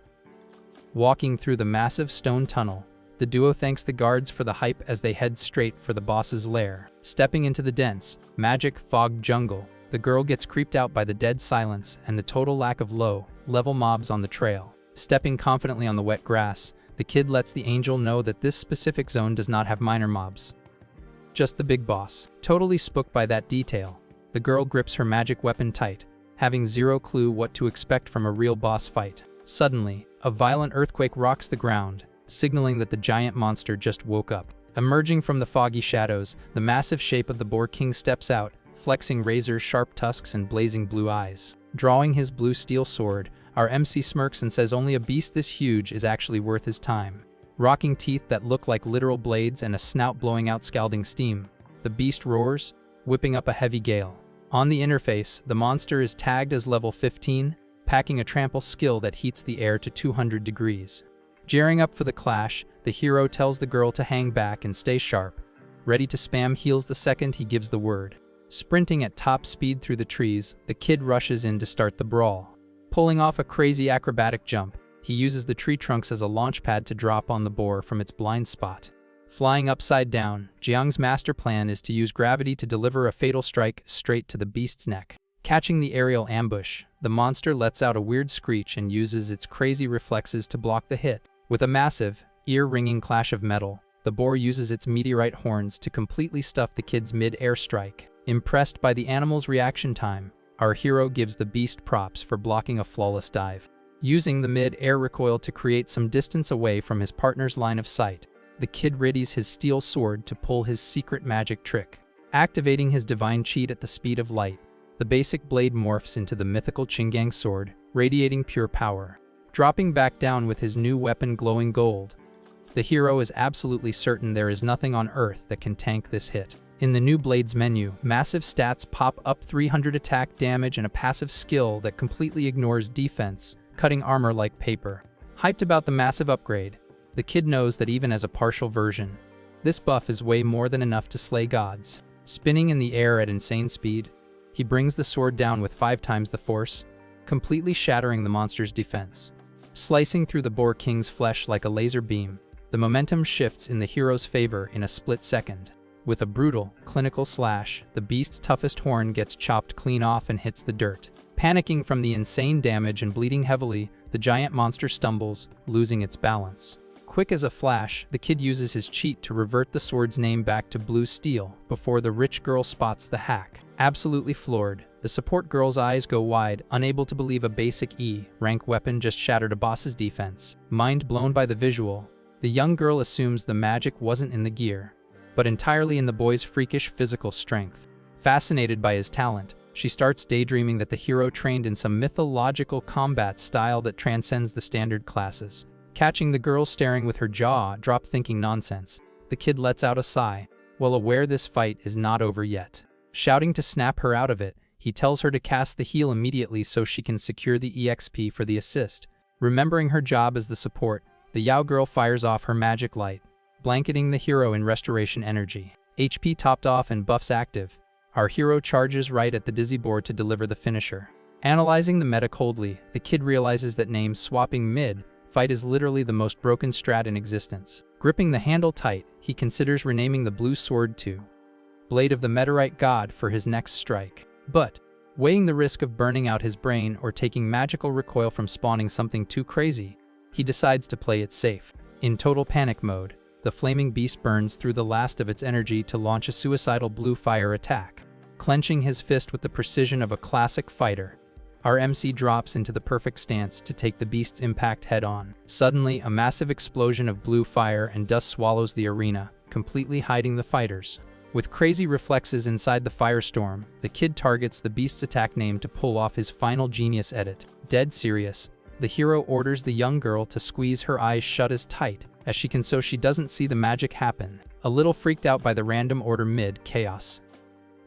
Walking through the massive stone tunnel, the duo thanks the guards for the hype as they head straight for the boss's lair. Stepping into the dense, magic fog jungle, the girl gets creeped out by the dead silence and the total lack of low-level mobs on the trail. Stepping confidently on the wet grass, the kid lets the angel know that this specific zone does not have minor mobs, just the big boss. Totally spooked by that detail, the girl grips her magic weapon tight, having zero clue what to expect from a real boss fight. Suddenly, a violent earthquake rocks the ground, signaling that the giant monster just woke up. Emerging from the foggy shadows, the massive shape of the Boar King steps out, flexing razor-sharp tusks and blazing blue eyes. Drawing his blue steel sword, our MC smirks and says only a beast this huge is actually worth his time. Rocking teeth that look like literal blades and a snout blowing out scalding steam, the beast roars, whipping up a heavy gale. On the interface, the monster is tagged as level 15, packing a trample skill that heats the air to 200 degrees. Gearing up for the clash, the hero tells the girl to hang back and stay sharp, ready to spam heals the second he gives the word. Sprinting at top speed through the trees, the kid rushes in to start the brawl. Pulling off a crazy acrobatic jump, he uses the tree trunks as a launch pad to drop on the boar from its blind spot. Flying upside down, Jiang's master plan is to use gravity to deliver a fatal strike straight to the beast's neck. Catching the aerial ambush, the monster lets out a weird screech and uses its crazy reflexes to block the hit. With a massive, ear-ringing clash of metal, the boar uses its meteorite horns to completely stuff the kid's mid-air strike. Impressed by the animal's reaction time, our hero gives the beast props for blocking a flawless dive. Using the mid-air recoil to create some distance away from his partner's line of sight, the kid readies his steel sword to pull his secret magic trick. Activating his divine cheat at the speed of light, the basic blade morphs into the mythical Qinggang sword, radiating pure power. Dropping back down with his new weapon glowing gold, the hero is absolutely certain there is nothing on Earth that can tank this hit. In the new Blades menu, massive stats pop up: 300 attack damage and a passive skill that completely ignores defense, cutting armor like paper. Hyped about the massive upgrade, the kid knows that even as a partial version, this buff is way more than enough to slay gods. Spinning in the air at insane speed, he brings the sword down with 5 times the force, completely shattering the monster's defense. Slicing through the Boar King's flesh like a laser beam, the momentum shifts in the hero's favor in a split second. With a brutal, clinical slash, the beast's toughest horn gets chopped clean off and hits the dirt. Panicking from the insane damage and bleeding heavily, the giant monster stumbles, losing its balance. Quick as a flash, the kid uses his cheat to revert the sword's name back to blue steel before the rich girl spots the hack. Absolutely floored, the support girl's eyes go wide, unable to believe a basic E-rank weapon just shattered a boss's defense. Mind blown by the visual, the young girl assumes the magic wasn't in the gear, but entirely in the boy's freakish physical strength. Fascinated by his talent, she starts daydreaming that the hero trained in some mythological combat style that transcends the standard classes. Catching the girl staring with her jaw dropped thinking nonsense, the kid lets out a sigh, well aware this fight is not over yet. Shouting to snap her out of it, he tells her to cast the heal immediately so she can secure the EXP for the assist. Remembering her job as the support, the Yao girl fires off her magic light, blanketing the hero in restoration energy. HP topped off and buffs active, our hero charges right at the dizzy board to deliver the finisher. Analyzing the meta coldly, the kid realizes that name swapping mid-fight is literally the most broken strat in existence. Gripping the handle tight, he considers renaming the blue sword to Blade of the Meteorite God for his next strike. But, weighing the risk of burning out his brain or taking magical recoil from spawning something too crazy, he decides to play it safe. In total panic mode, the flaming beast burns through the last of its energy to launch a suicidal blue fire attack. Clenching his fist with the precision of a classic fighter, our MC drops into the perfect stance to take the beast's impact head-on. Suddenly, a massive explosion of blue fire and dust swallows the arena, completely hiding the fighters. With crazy reflexes inside the firestorm, the kid targets the beast's attack name to pull off his final genius edit. Dead serious, the hero orders the young girl to squeeze her eyes shut as tight as she can so she doesn't see the magic happen. A little freaked out by the random order mid-chaos,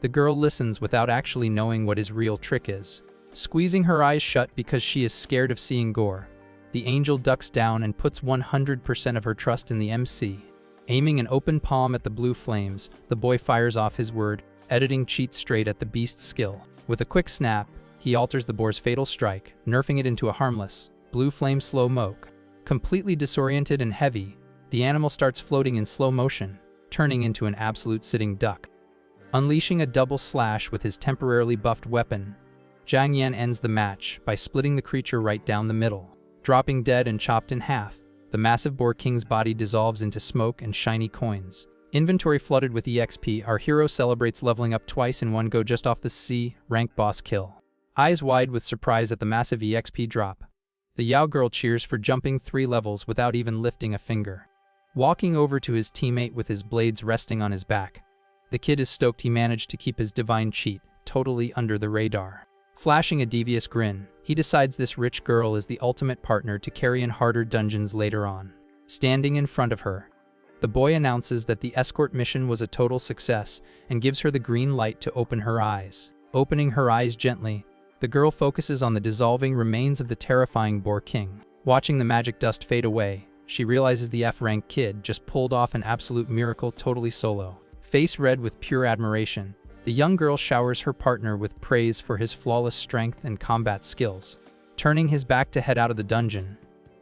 the girl listens without actually knowing what his real trick is. Squeezing her eyes shut because she is scared of seeing gore, the angel ducks down and puts 100% of her trust in the MC. Aiming an open palm at the blue flames, the boy fires off his word, editing cheat straight at the beast's skill. With a quick snap, he alters the boar's fatal strike, nerfing it into a harmless, blue flame slow-mo. Completely disoriented and heavy, the animal starts floating in slow motion, turning into an absolute sitting duck. Unleashing a double slash with his temporarily buffed weapon, Zhang Yan ends the match by splitting the creature right down the middle. Dropping dead and chopped in half, the massive Boar King's body dissolves into smoke and shiny coins. Inventory flooded with EXP, our hero celebrates leveling up twice in one go just off the C-rank boss kill. Eyes wide with surprise at the massive EXP drop, the Yao girl cheers for jumping 3 levels without even lifting a finger. Walking over to his teammate with his blades resting on his back, the kid is stoked he managed to keep his divine cheat totally under the radar. Flashing a devious grin, he decides this rich girl is the ultimate partner to carry in harder dungeons later on. Standing in front of her, the boy announces that the escort mission was a total success and gives her the green light to open her eyes. Opening her eyes gently, the girl focuses on the dissolving remains of the terrifying Boar King. Watching the magic dust fade away, she realizes the F-rank kid just pulled off an absolute miracle totally solo. Face red with pure admiration, the young girl showers her partner with praise for his flawless strength and combat skills. Turning his back to head out of the dungeon,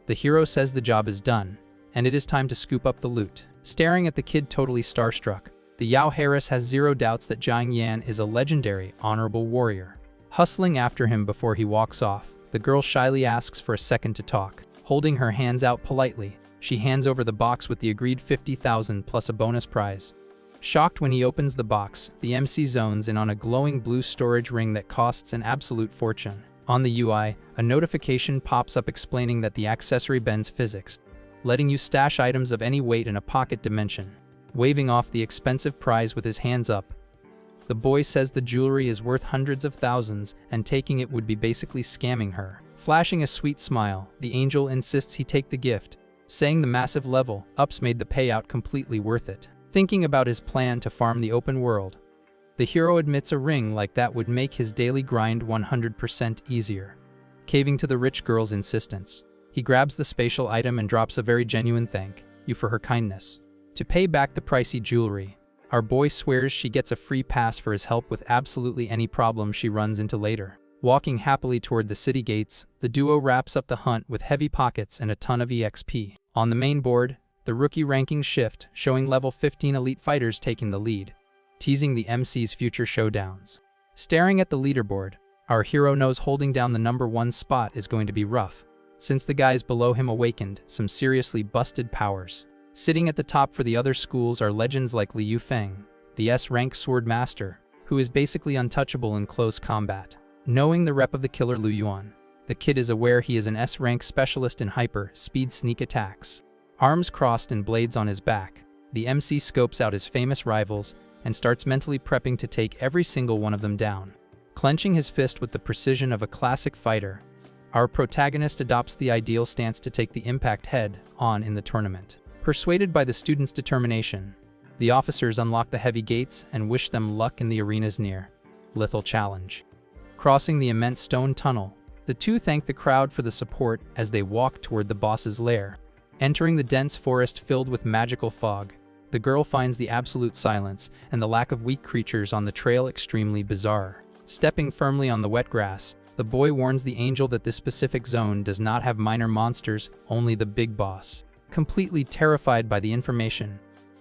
the hero says the job is done, and it is time to scoop up the loot. Staring at the kid totally starstruck, the Yao Harris has zero doubts that Jiang Yan is a legendary, honorable warrior. Hustling after him before he walks off, the girl shyly asks for a second to talk. Holding her hands out politely, she hands over the box with the agreed 50,000 plus a bonus prize. Shocked when he opens the box, the MC zones in on a glowing blue storage ring that costs an absolute fortune. On the UI, a notification pops up explaining that the accessory bends physics, letting you stash items of any weight in a pocket dimension. Waving off the expensive prize with his hands up, the boy says the jewelry is worth hundreds of thousands and taking it would be basically scamming her. Flashing a sweet smile, the angel insists he take the gift, saying the massive level ups made the payout completely worth it. Thinking about his plan to farm the open world, the hero admits a ring like that would make his daily grind 100% easier. Caving to the rich girl's insistence, he grabs the spatial item and drops a very genuine thank you for her kindness. To pay back the pricey jewelry, our boy swears she gets a free pass for his help with absolutely any problem she runs into later. Walking happily toward the city gates, the duo wraps up the hunt with heavy pockets and a ton of EXP. On the main board, the rookie rankings shift, showing level 15 elite fighters taking the lead, teasing the MC's future showdowns. Staring at the leaderboard, our hero knows holding down the #1 spot is going to be rough, since the guys below him awakened some seriously busted powers. Sitting at the top for the other schools are legends like Li Yufeng, the S-rank sword master, who is basically untouchable in close combat. Knowing the rep of the killer Lu Yuan, the kid is aware he is an S-rank specialist in hyper-speed sneak attacks. Arms crossed and blades on his back, the MC scopes out his famous rivals and starts mentally prepping to take every single one of them down. Clenching his fist with the precision of a classic fighter, our protagonist adopts the ideal stance to take the impact head-on in the tournament. Persuaded by the students' determination, the officers unlock the heavy gates and wish them luck in the arena's near lethal challenge. Crossing the immense stone tunnel, the two thank the crowd for the support as they walk toward the boss's lair. Entering the dense forest filled with magical fog, the girl finds the absolute silence and the lack of weak creatures on the trail extremely bizarre. Stepping firmly on the wet grass, the boy warns the angel that this specific zone does not have minor monsters, only the big boss. Completely terrified by the information,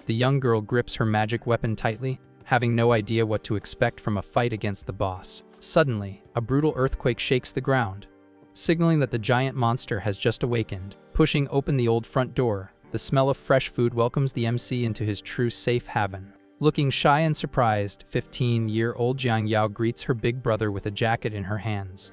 the young girl grips her magic weapon tightly, having no idea what to expect from a fight against the boss. Suddenly, a brutal earthquake shakes the ground, signaling that the giant monster has just awakened. Pushing open the old front door, the smell of fresh food welcomes the MC into his true safe haven. Looking shy and surprised, 15-year-old Jiang Yao greets her big brother with a jacket in her hands.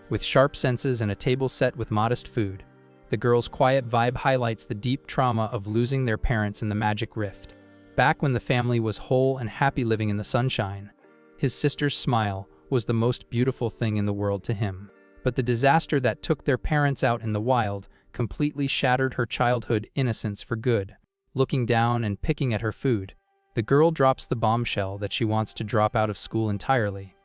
With sharp senses and a table set with modest food, the girl's quiet vibe highlights the deep trauma of losing their parents in the magic rift. Back when the family was whole and happy living in the sunshine, his sister's smile was the most beautiful thing in the world to him. But the disaster that took their parents out in the wild completely shattered her childhood innocence for good. Looking down and picking at her food, the girl drops the bombshell that she wants to drop out of school entirely.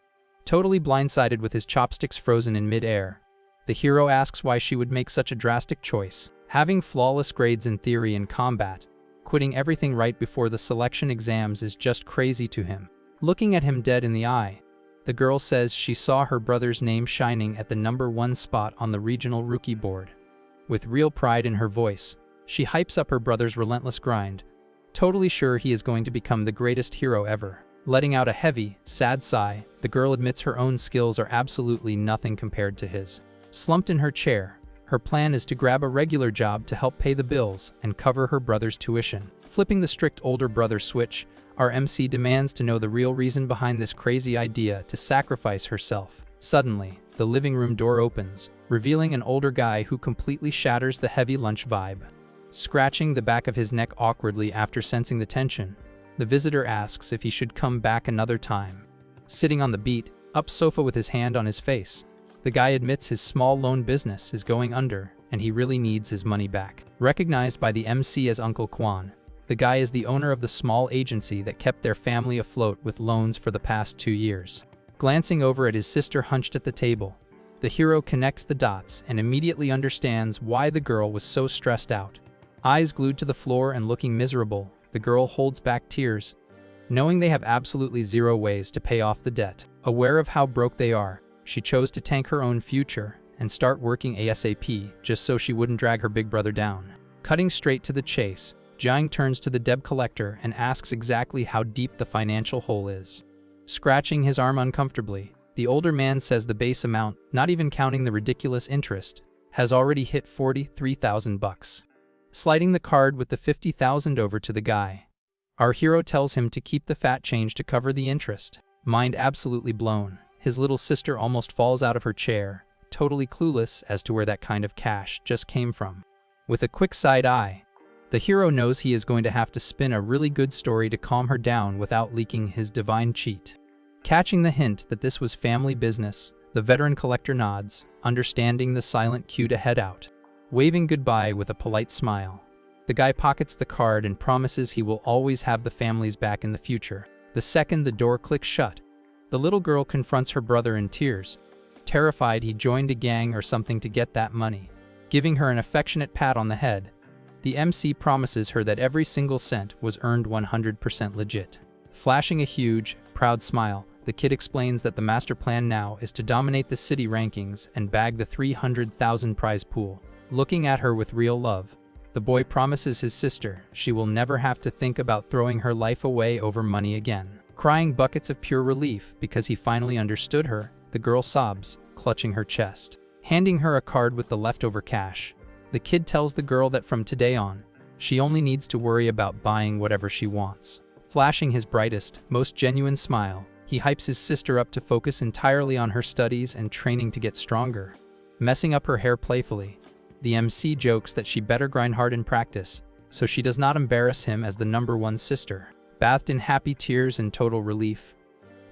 Totally blindsided with his chopsticks frozen in mid-air, the hero asks why she would make such a drastic choice. Having flawless grades in theory and combat, quitting everything right before the selection exams is just crazy to him. Looking at him dead in the eye, the girl says she saw her brother's name shining at the #1 spot on the regional rookie board. With real pride in her voice, she hypes up her brother's relentless grind, totally sure he is going to become the greatest hero ever. Letting out a heavy, sad sigh, the girl admits her own skills are absolutely nothing compared to his. Slumped in her chair, her plan is to grab a regular job to help pay the bills and cover her brother's tuition. Flipping the strict older brother switch, our MC demands to know the real reason behind this crazy idea to sacrifice herself. Suddenly, the living room door opens, revealing an older guy who completely shatters the heavy lunch vibe. Scratching the back of his neck awkwardly after sensing the tension, the visitor asks if he should come back another time. Sitting on the beat-up sofa with his hand on his face, the guy admits his small loan business is going under and he really needs his money back. Recognized by the MC as Uncle Quan, the guy is the owner of the small agency that kept their family afloat with loans for the past 2 years. Glancing over at his sister hunched at the table, the hero connects the dots and immediately understands why the girl was so stressed out. Eyes glued to the floor and looking miserable, the girl holds back tears, knowing they have absolutely zero ways to pay off the debt. Aware of how broke they are, she chose to tank her own future and start working ASAP just so she wouldn't drag her big brother down. Cutting straight to the chase, Jiang turns to the debt collector and asks exactly how deep the financial hole is. Scratching his arm uncomfortably, the older man says the base amount, not even counting the ridiculous interest, has already hit 43,000 bucks. Sliding the card with the 50,000 over to the guy, our hero tells him to keep the fat change to cover the interest. Mind absolutely blown, his little sister almost falls out of her chair, totally clueless as to where that kind of cash just came from. With a quick side eye, the hero knows he is going to have to spin a really good story to calm her down without leaking his divine cheat. Catching the hint that this was family business, the veteran collector nods, understanding the silent cue to head out. Waving goodbye with a polite smile, the guy pockets the card and promises he will always have the family's back in the future. The second the door clicks shut, the little girl confronts her brother in tears, terrified he joined a gang or something to get that money. Giving her an affectionate pat on the head, the MC promises her that every single cent was earned 100% legit. Flashing a huge, proud smile, the kid explains that the master plan now is to dominate the city rankings and bag the 300,000 prize pool. Looking at her with real love, the boy promises his sister she will never have to think about throwing her life away over money again. Crying buckets of pure relief because he finally understood her, the girl sobs, clutching her chest. Handing her a card with the leftover cash, the kid tells the girl that from today on, she only needs to worry about buying whatever she wants. Flashing his brightest, most genuine smile, he hypes his sister up to focus entirely on her studies and training to get stronger. Messing up her hair playfully, the MC jokes that she better grind hard in practice, so she does not embarrass him as the #1 sister. Bathed in happy tears and total relief,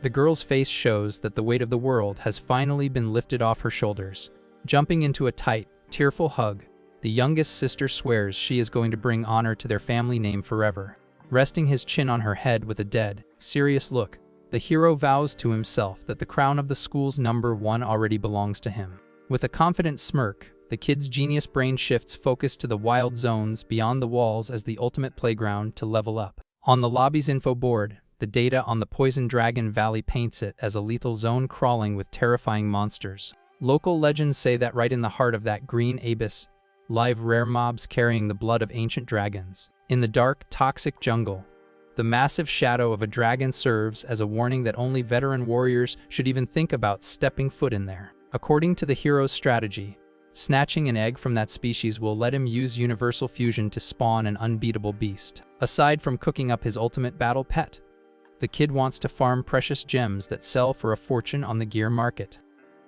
the girl's face shows that the weight of the world has finally been lifted off her shoulders. Jumping into a tight, tearful hug, the youngest sister swears she is going to bring honor to their family name forever. Resting his chin on her head with a dead, serious look, the hero vows to himself that the crown of the school's #1 already belongs to him. With a confident smirk, the kid's genius brain shifts focus to the wild zones beyond the walls as the ultimate playground to level up. On the lobby's info board, the data on the Poison Dragon Valley paints it as a lethal zone crawling with terrifying monsters. Local legends say that right in the heart of that green abyss, live rare mobs carrying the blood of ancient dragons. In the dark, toxic jungle, the massive shadow of a dragon serves as a warning that only veteran warriors should even think about stepping foot in there. According to the hero's strategy, snatching an egg from that species will let him use universal fusion to spawn an unbeatable beast. Aside from cooking up his ultimate battle pet, the kid wants to farm precious gems that sell for a fortune on the gear market.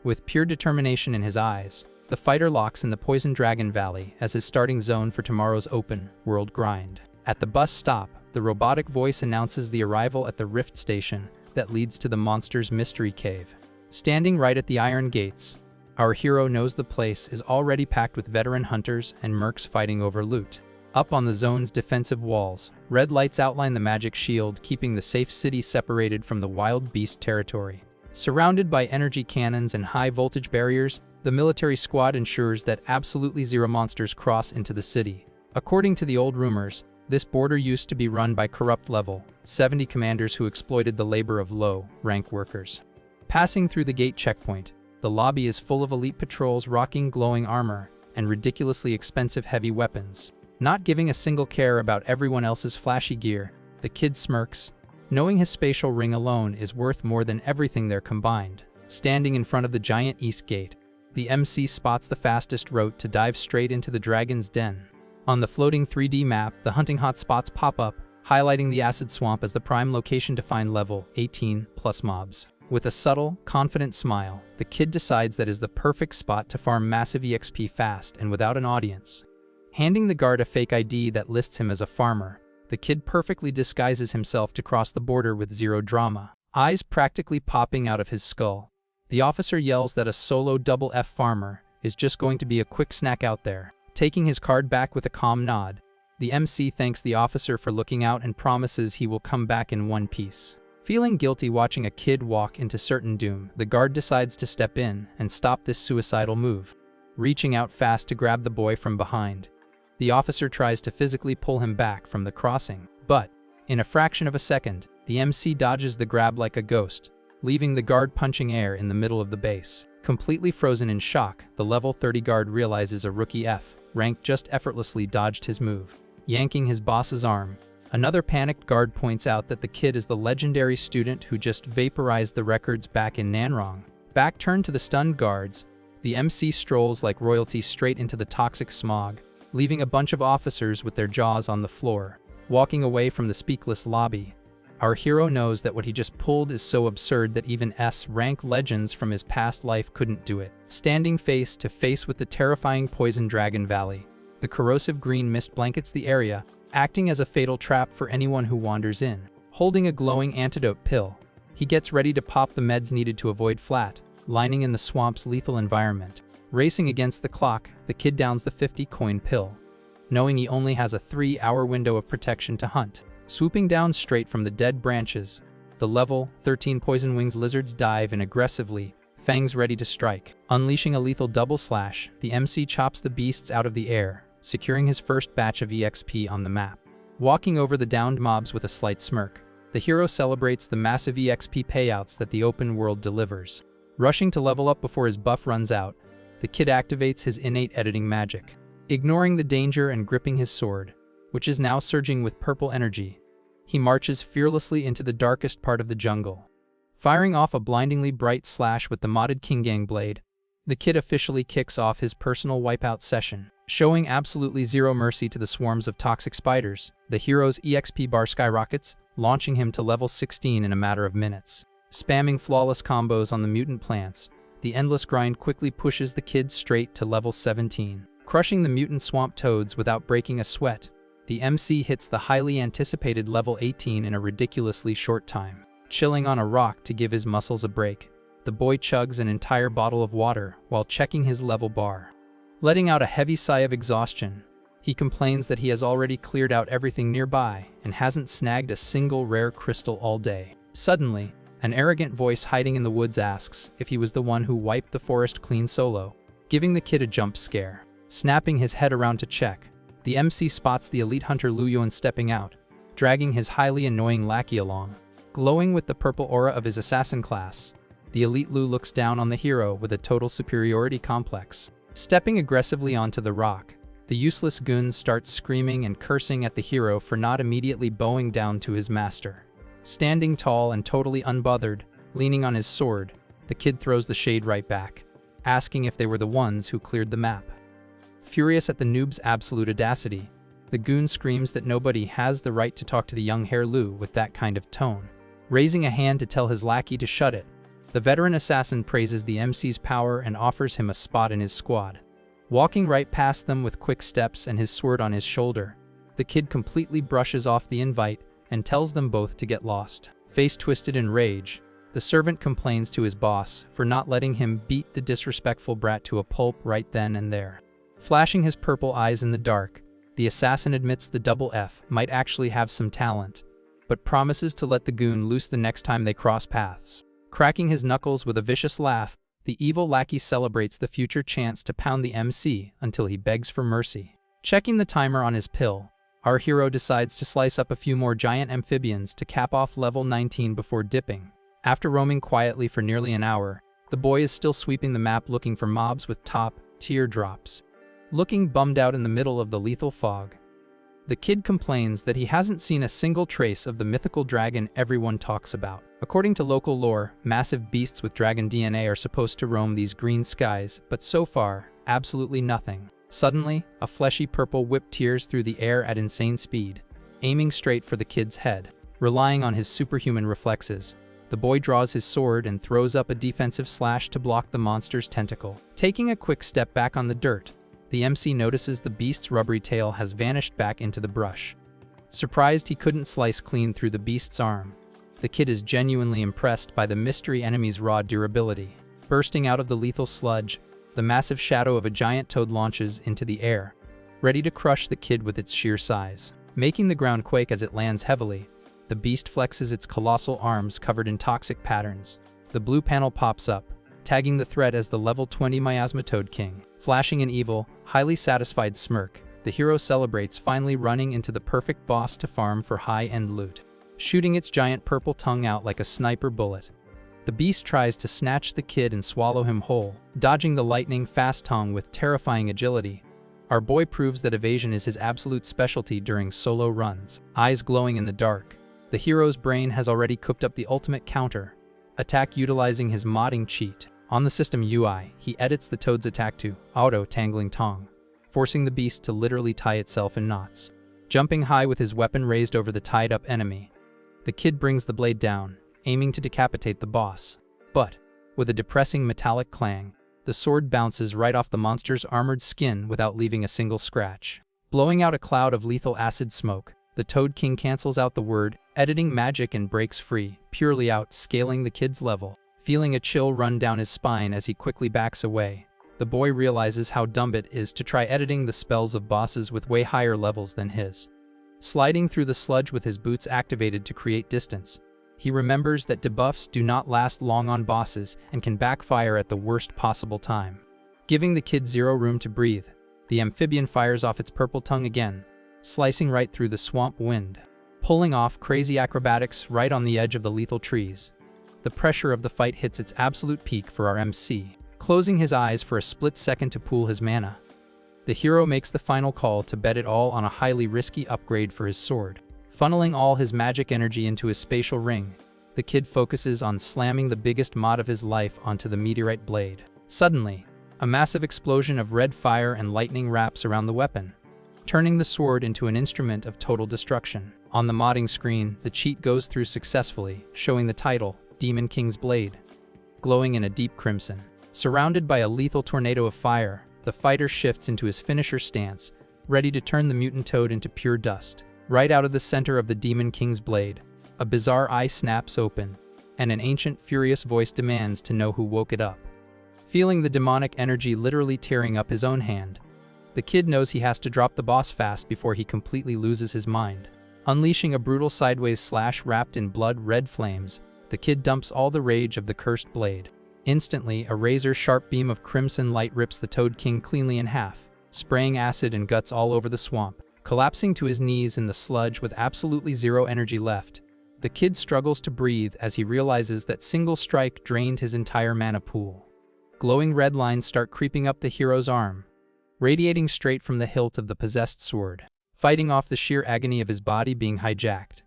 With pure determination in his eyes, the fighter locks in the Poison Dragon Valley as his starting zone for tomorrow's open world grind. At the bus stop, the robotic voice announces the arrival at the Rift Station that leads to the monster's mystery cave. Standing right at the iron gates, our hero knows the place is already packed with veteran hunters and mercs fighting over loot. Up on the zone's defensive walls, red lights outline the magic shield keeping the safe city separated from the wild beast territory. Surrounded by energy cannons and high-voltage barriers, the military squad ensures that absolutely zero monsters cross into the city. According to the old rumors, this border used to be run by corrupt level 70 commanders who exploited the labor of low-rank workers. Passing through the gate checkpoint, the lobby is full of elite patrols rocking glowing armor and ridiculously expensive heavy weapons. Not giving a single care about everyone else's flashy gear, the kid smirks, knowing his spatial ring alone is worth more than everything there combined. Standing in front of the giant east gate, the MC spots the fastest route to dive straight into the dragon's den. On the floating 3D map, the hunting hotspots pop up, highlighting the acid swamp as the prime location to find level 18+ mobs. With a subtle, confident smile, the kid decides that is the perfect spot to farm massive EXP fast and without an audience. Handing the guard a fake ID that lists him as a farmer, the kid perfectly disguises himself to cross the border with zero drama. Eyes practically popping out of his skull, the officer yells that a solo double F farmer is just going to be a quick snack out there. Taking his card back with a calm nod, the MC thanks the officer for looking out and promises he will come back in one piece. Feeling guilty watching a kid walk into certain doom, the guard decides to step in and stop this suicidal move. Reaching out fast to grab the boy from behind, the officer tries to physically pull him back from the crossing, but, in a fraction of a second, the MC dodges the grab like a ghost, leaving the guard punching air in the middle of the base. Completely frozen in shock, the level 30 guard realizes a rookie F rank just effortlessly dodged his move. yanking his boss's arm. Another panicked guard points out that the kid is the legendary student who just vaporized the records back in Nanrong. Back turned to the stunned guards, the MC strolls like royalty straight into the toxic smog, leaving a bunch of officers with their jaws on the floor. Walking away from the speakless lobby, our hero knows that what he just pulled is so absurd that even S-rank legends from his past life couldn't do it. Standing face to face with the terrifying Poison Dragon Valley, the corrosive green mist blankets the area, acting as a fatal trap for anyone who wanders in. Holding a glowing antidote pill, he gets ready to pop the meds needed to avoid flat, lining in the swamp's lethal environment. Racing against the clock, the kid downs the 50-coin pill, knowing he only has a 3-hour window of protection to hunt. Swooping down straight from the dead branches, the level 13 Poison Wings lizards dive in aggressively, fangs ready to strike. Unleashing a lethal double slash, the MC chops the beasts out of the air, securing his first batch of EXP on the map. Walking over the downed mobs with a slight smirk, the hero celebrates the massive EXP payouts that the open world delivers. Rushing to level up before his buff runs out, the kid activates his innate editing magic. Ignoring the danger and gripping his sword, which is now surging with purple energy, he marches fearlessly into the darkest part of the jungle. Firing off a blindingly bright slash with the modded Kingang blade, the kid officially kicks off his personal wipeout session. Showing absolutely zero mercy to the swarms of toxic spiders, the hero's EXP bar skyrockets, launching him to level 16 in a matter of minutes. Spamming flawless combos on the mutant plants, the endless grind quickly pushes the kid straight to level 17. Crushing the mutant swamp toads without breaking a sweat, the MC hits the highly anticipated level 18 in a ridiculously short time. Chilling on a rock to give his muscles a break, the boy chugs an entire bottle of water while checking his level bar. Letting out a heavy sigh of exhaustion, he complains that he has already cleared out everything nearby and hasn't snagged a single rare crystal all day. Suddenly, an arrogant voice hiding in the woods asks if he was the one who wiped the forest clean solo, giving the kid a jump scare. Snapping his head around to check, the MC spots the elite hunter Lu Yuan stepping out, dragging his highly annoying lackey along. Glowing with the purple aura of his assassin class, the elite Lu looks down on the hero with a total superiority complex. Stepping aggressively onto the rock, the useless goon starts screaming and cursing at the hero for not immediately bowing down to his master. Standing tall and totally unbothered, leaning on his sword, the kid throws the shade right back, asking if they were the ones who cleared the map. Furious at the noob's absolute audacity, the goon screams that nobody has the right to talk to the young hair Lu with that kind of tone. Raising a hand to tell his lackey to shut it, the veteran assassin praises the MC's power and offers him a spot in his squad. Walking right past them with quick steps and his sword on his shoulder, the kid completely brushes off the invite and tells them both to get lost. Face twisted in rage, the servant complains to his boss for not letting him beat the disrespectful brat to a pulp right then and there. Flashing his purple eyes in the dark, the assassin admits the double F might actually have some talent, but promises to let the goon loose the next time they cross paths. Cracking his knuckles with a vicious laugh, the evil lackey celebrates the future chance to pound the MC until he begs for mercy. Checking the timer on his pill, our hero decides to slice up a few more giant amphibians to cap off level 19 before dipping. After roaming quietly for nearly an hour, the boy is still sweeping the map looking for mobs with top-tier drops. Looking bummed out in the middle of the lethal fog, the kid complains that he hasn't seen a single trace of the mythical dragon everyone talks about. According to local lore, massive beasts with dragon DNA are supposed to roam these green skies, but so far, absolutely nothing. Suddenly, a fleshy purple whip tears through the air at insane speed, aiming straight for the kid's head. Relying on his superhuman reflexes, the boy draws his sword and throws up a defensive slash to block the monster's tentacle. Taking a quick step back on the dirt, the MC notices the beast's rubbery tail has vanished back into the brush. Surprised he couldn't slice clean through the beast's arm, the kid is genuinely impressed by the mystery enemy's raw durability. Bursting out of the lethal sludge, the massive shadow of a giant toad launches into the air, ready to crush the kid with its sheer size. Making the ground quake as it lands heavily, the beast flexes its colossal arms covered in toxic patterns. The blue panel pops up, tagging the threat as the level 20 Miasma Toad King. Flashing an evil, highly satisfied smirk, the hero celebrates finally running into the perfect boss to farm for high-end loot. Shooting its giant purple tongue out like a sniper bullet, the beast tries to snatch the kid and swallow him whole, dodging the lightning-fast tongue with terrifying agility. Our boy proves that evasion is his absolute specialty during solo runs. Eyes glowing in the dark, the hero's brain has already cooked up the ultimate counter attack utilizing his modding cheat. On the system UI, he edits the toad's attack to auto tangling tong, forcing the beast to literally tie itself in knots. Jumping high with his weapon raised over the tied-up enemy, the kid brings the blade down, aiming to decapitate the boss. But, with a depressing metallic clang, the sword bounces right off the monster's armored skin without leaving a single scratch. Blowing out a cloud of lethal acid smoke, the Toad King cancels out the word editing magic and breaks free, purely out scaling the kid's level. Feeling a chill run down his spine as he quickly backs away, the boy realizes how dumb it is to try editing the spells of bosses with way higher levels than his. Sliding through the sludge with his boots activated to create distance, he remembers that debuffs do not last long on bosses and can backfire at the worst possible time. Giving the kid zero room to breathe, the amphibian fires off its purple tongue again, slicing right through the swamp wind, pulling off crazy acrobatics right on the edge of the lethal trees. The pressure of the fight hits its absolute peak for our MC, closing his eyes for a split second to pool his mana. The hero makes the final call to bet it all on a highly risky upgrade for his sword. Funneling all his magic energy into his spatial ring, the kid focuses on slamming the biggest mod of his life onto the meteorite blade. Suddenly, a massive explosion of red fire and lightning wraps around the weapon, turning the sword into an instrument of total destruction. On the modding screen, the cheat goes through successfully, showing the title, Demon King's Blade, glowing in a deep crimson. Surrounded by a lethal tornado of fire, the fighter shifts into his finisher stance, ready to turn the mutant toad into pure dust. Right out of the center of the Demon King's Blade, a bizarre eye snaps open, and an ancient, furious voice demands to know who woke it up. Feeling the demonic energy literally tearing up his own hand, the kid knows he has to drop the boss fast before he completely loses his mind. Unleashing a brutal sideways slash wrapped in blood-red flames, the kid dumps all the rage of the cursed blade. Instantly, a razor-sharp beam of crimson light rips the Toad King cleanly in half, spraying acid and guts all over the swamp. Collapsing to his knees in the sludge with absolutely zero energy left, the kid struggles to breathe as he realizes that single strike drained his entire mana pool. Glowing red lines start creeping up the hero's arm, radiating straight from the hilt of the possessed sword, fighting off the sheer agony of his body being hijacked.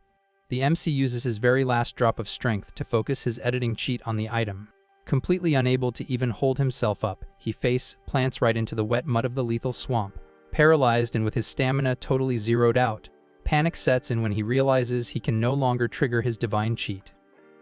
The MC uses his very last drop of strength to focus his editing cheat on the item. Completely unable to even hold himself up, he face plants right into the wet mud of the lethal swamp. Paralyzed and with his stamina totally zeroed out, panic sets in when he realizes he can no longer trigger his divine cheat.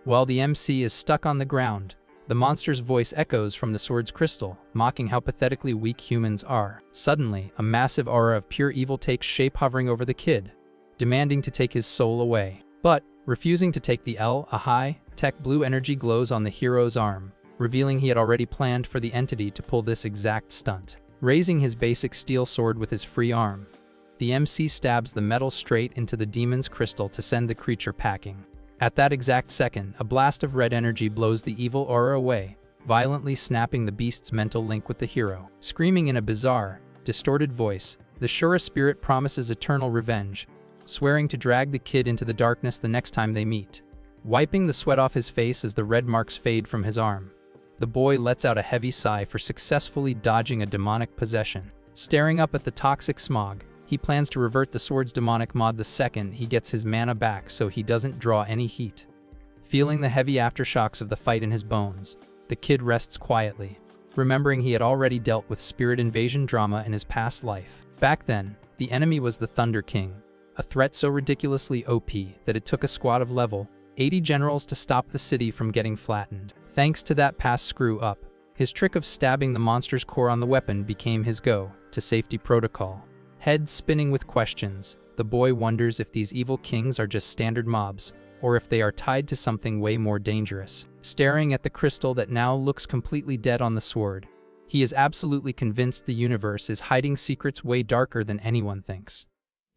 While the MC is stuck on the ground, the monster's voice echoes from the sword's crystal, mocking how pathetically weak humans are. Suddenly, a massive aura of pure evil takes shape hovering over the kid, demanding to take his soul away. But, refusing to take the L, a high-tech blue energy glows on the hero's arm, revealing he had already planned for the entity to pull this exact stunt. Raising his basic steel sword with his free arm, the MC stabs the metal straight into the demon's crystal to send the creature packing. At that exact second, a blast of red energy blows the evil aura away, violently snapping the beast's mental link with the hero. Screaming in a bizarre, distorted voice, the Shura spirit promises eternal revenge, swearing to drag the kid into the darkness the next time they meet. Wiping the sweat off his face as the red marks fade from his arm, the boy lets out a heavy sigh for successfully dodging a demonic possession. Staring up at the toxic smog, he plans to revert the sword's demonic mod the second he gets his mana back so he doesn't draw any heat. Feeling the heavy aftershocks of the fight in his bones, the kid rests quietly, remembering he had already dealt with spirit invasion drama in his past life. Back then, the enemy was the Thunder King, a threat so ridiculously OP that it took a squad of level 80 generals to stop the city from getting flattened. Thanks to that past screw-up, his trick of stabbing the monster's core on the weapon became his go-to-safety protocol. Head spinning with questions, the boy wonders if these evil kings are just standard mobs, or if they are tied to something way more dangerous. Staring at the crystal that now looks completely dead on the sword, he is absolutely convinced the universe is hiding secrets way darker than anyone thinks.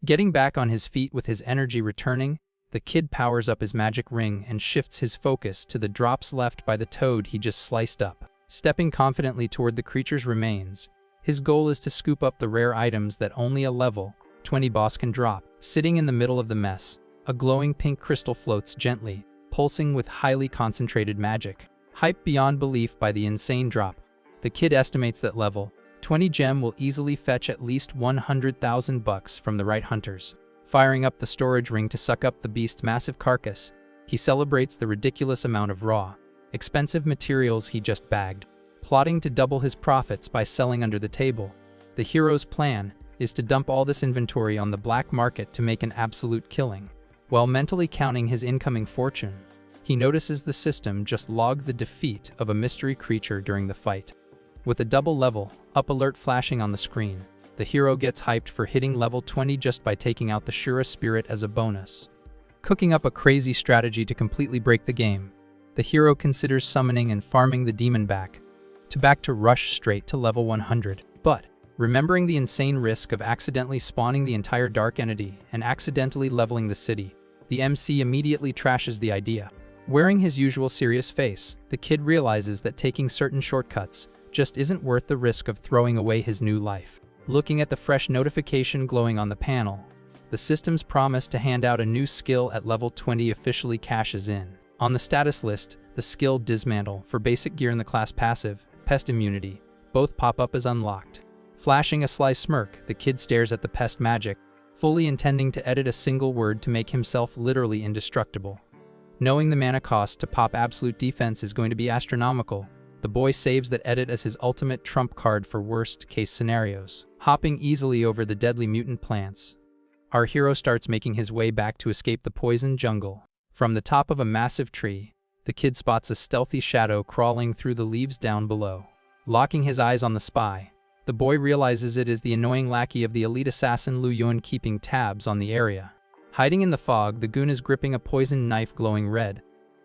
Getting back on his feet with his energy returning, the kid powers up his magic ring and shifts his focus to the drops left by the toad he just sliced up. Stepping confidently toward the creature's remains, his goal is to scoop up the rare items that only a level 20 boss can drop. Sitting in the middle of the mess, a glowing pink crystal floats gently, pulsing with highly concentrated magic. Hyped beyond belief by the insane drop, the kid estimates that level 20 gem will easily fetch at least 100,000 bucks from the right hunters. Firing up the storage ring to suck up the beast's massive carcass, he celebrates the ridiculous amount of raw, expensive materials he just bagged. Plotting to double his profits by selling under the table, the hero's plan is to dump all this inventory on the black market to make an absolute killing. While mentally counting his incoming fortune, he notices the system just logged the defeat of a mystery creature during the fight. With a double level up alert flashing on the screen, the hero gets hyped for hitting level 20 just by taking out the Shura spirit as a bonus. Cooking up a crazy strategy to completely break the game, the hero considers summoning and farming the demon back to rush straight to level 100. But, remembering the insane risk of accidentally spawning the entire dark entity and accidentally leveling the city, the MC immediately trashes the idea. Wearing his usual serious face, the kid realizes that taking certain shortcuts just isn't worth the risk of throwing away his new life. Looking at the fresh notification glowing on the panel, the system's promise to hand out a new skill at level 20 officially cashes in. On the status list, the skill Dismantle for basic gear in the class passive, Pest Immunity, both pop up as unlocked. Flashing a sly smirk, the kid stares at the pest magic, fully intending to edit a single word to make himself literally indestructible. Knowing the mana cost to pop absolute defense is going to be astronomical, the boy saves that edit as his ultimate trump card for worst-case scenarios. Hopping easily over the deadly mutant plants, our hero starts making his way back to escape the poison jungle. From the top of a massive tree, the kid spots a stealthy shadow crawling through the leaves down below. Locking his eyes on the spy, the boy realizes it is the annoying lackey of the elite assassin Lu Yun keeping tabs on the area. Hiding in the fog, the goon is gripping a poisoned knife glowing red,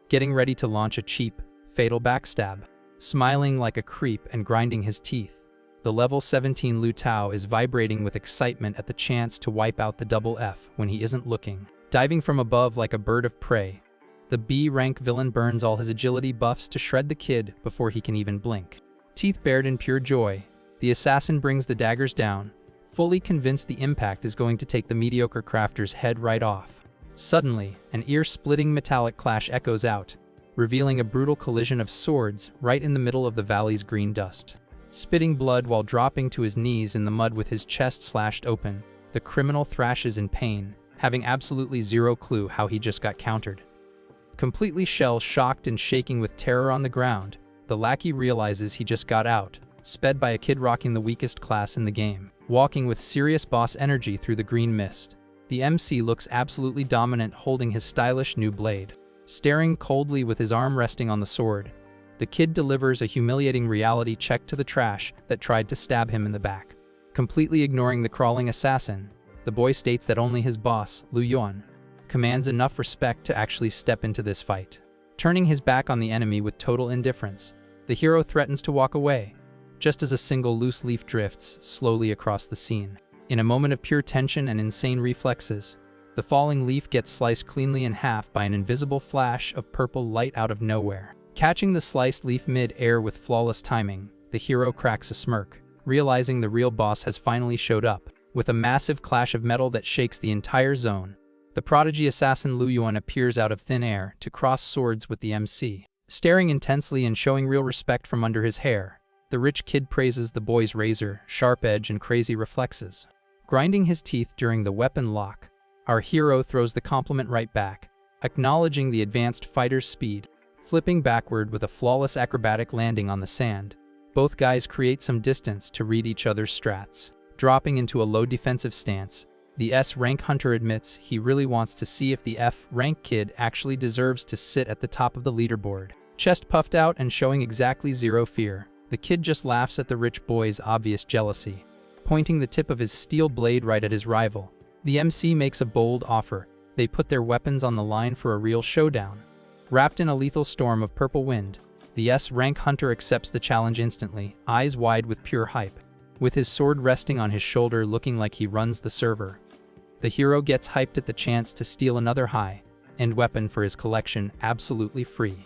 getting ready to launch a cheap, fatal backstab. Smiling like a creep and grinding his teeth, the level 17 Lu Tao is vibrating with excitement at the chance to wipe out the double F when he isn't looking. Diving from above like a bird of prey, the B-rank villain burns all his agility buffs to shred the kid before he can even blink. Teeth bared in pure joy, the assassin brings the daggers down, fully convinced the impact is going to take the mediocre crafter's head right off. Suddenly, an ear-splitting metallic clash echoes out, revealing a brutal collision of swords right in the middle of the valley's green dust. Spitting blood while dropping to his knees in the mud with his chest slashed open, the criminal thrashes in pain, having absolutely zero clue how he just got countered. Completely shell-shocked and shaking with terror on the ground, the lackey realizes he just got out, sped by a kid rocking the weakest class in the game. Walking with serious boss energy through the green mist, the MC looks absolutely dominant holding his stylish new blade. Staring coldly with his arm resting on the sword, the kid delivers a humiliating reality check to the trash that tried to stab him in the back. Completely ignoring the crawling assassin, the boy states that only his boss, Lu Yun, commands enough respect to actually step into this fight. Turning his back on the enemy with total indifference, the hero threatens to walk away, just as a single loose leaf drifts slowly across the scene. In a moment of pure tension and insane reflexes, the falling leaf gets sliced cleanly in half by an invisible flash of purple light out of nowhere. Catching the sliced leaf mid-air with flawless timing, the hero cracks a smirk, realizing the real boss has finally showed up. With a massive clash of metal that shakes the entire zone, the prodigy assassin Lu Yun appears out of thin air to cross swords with the MC. Staring intensely and showing real respect from under his hair, the rich kid praises the boy's razor, sharp edge, and crazy reflexes. Grinding his teeth during the weapon lock, our hero throws the compliment right back, acknowledging the advanced fighter's speed. Flipping backward with a flawless acrobatic landing on the sand, both guys create some distance to read each other's strats. Dropping into a low defensive stance, the S-rank hunter admits he really wants to see if the F-rank kid actually deserves to sit at the top of the leaderboard. Chest puffed out and showing exactly zero fear, the kid just laughs at the rich boy's obvious jealousy. Pointing the tip of his steel blade right at his rival, the MC makes a bold offer. They put their weapons on the line for a real showdown. Wrapped in a lethal storm of purple wind, the S-rank hunter accepts the challenge instantly, eyes wide with pure hype. With his sword resting on his shoulder looking like he runs the server, the hero gets hyped at the chance to steal another high-end weapon for his collection absolutely free.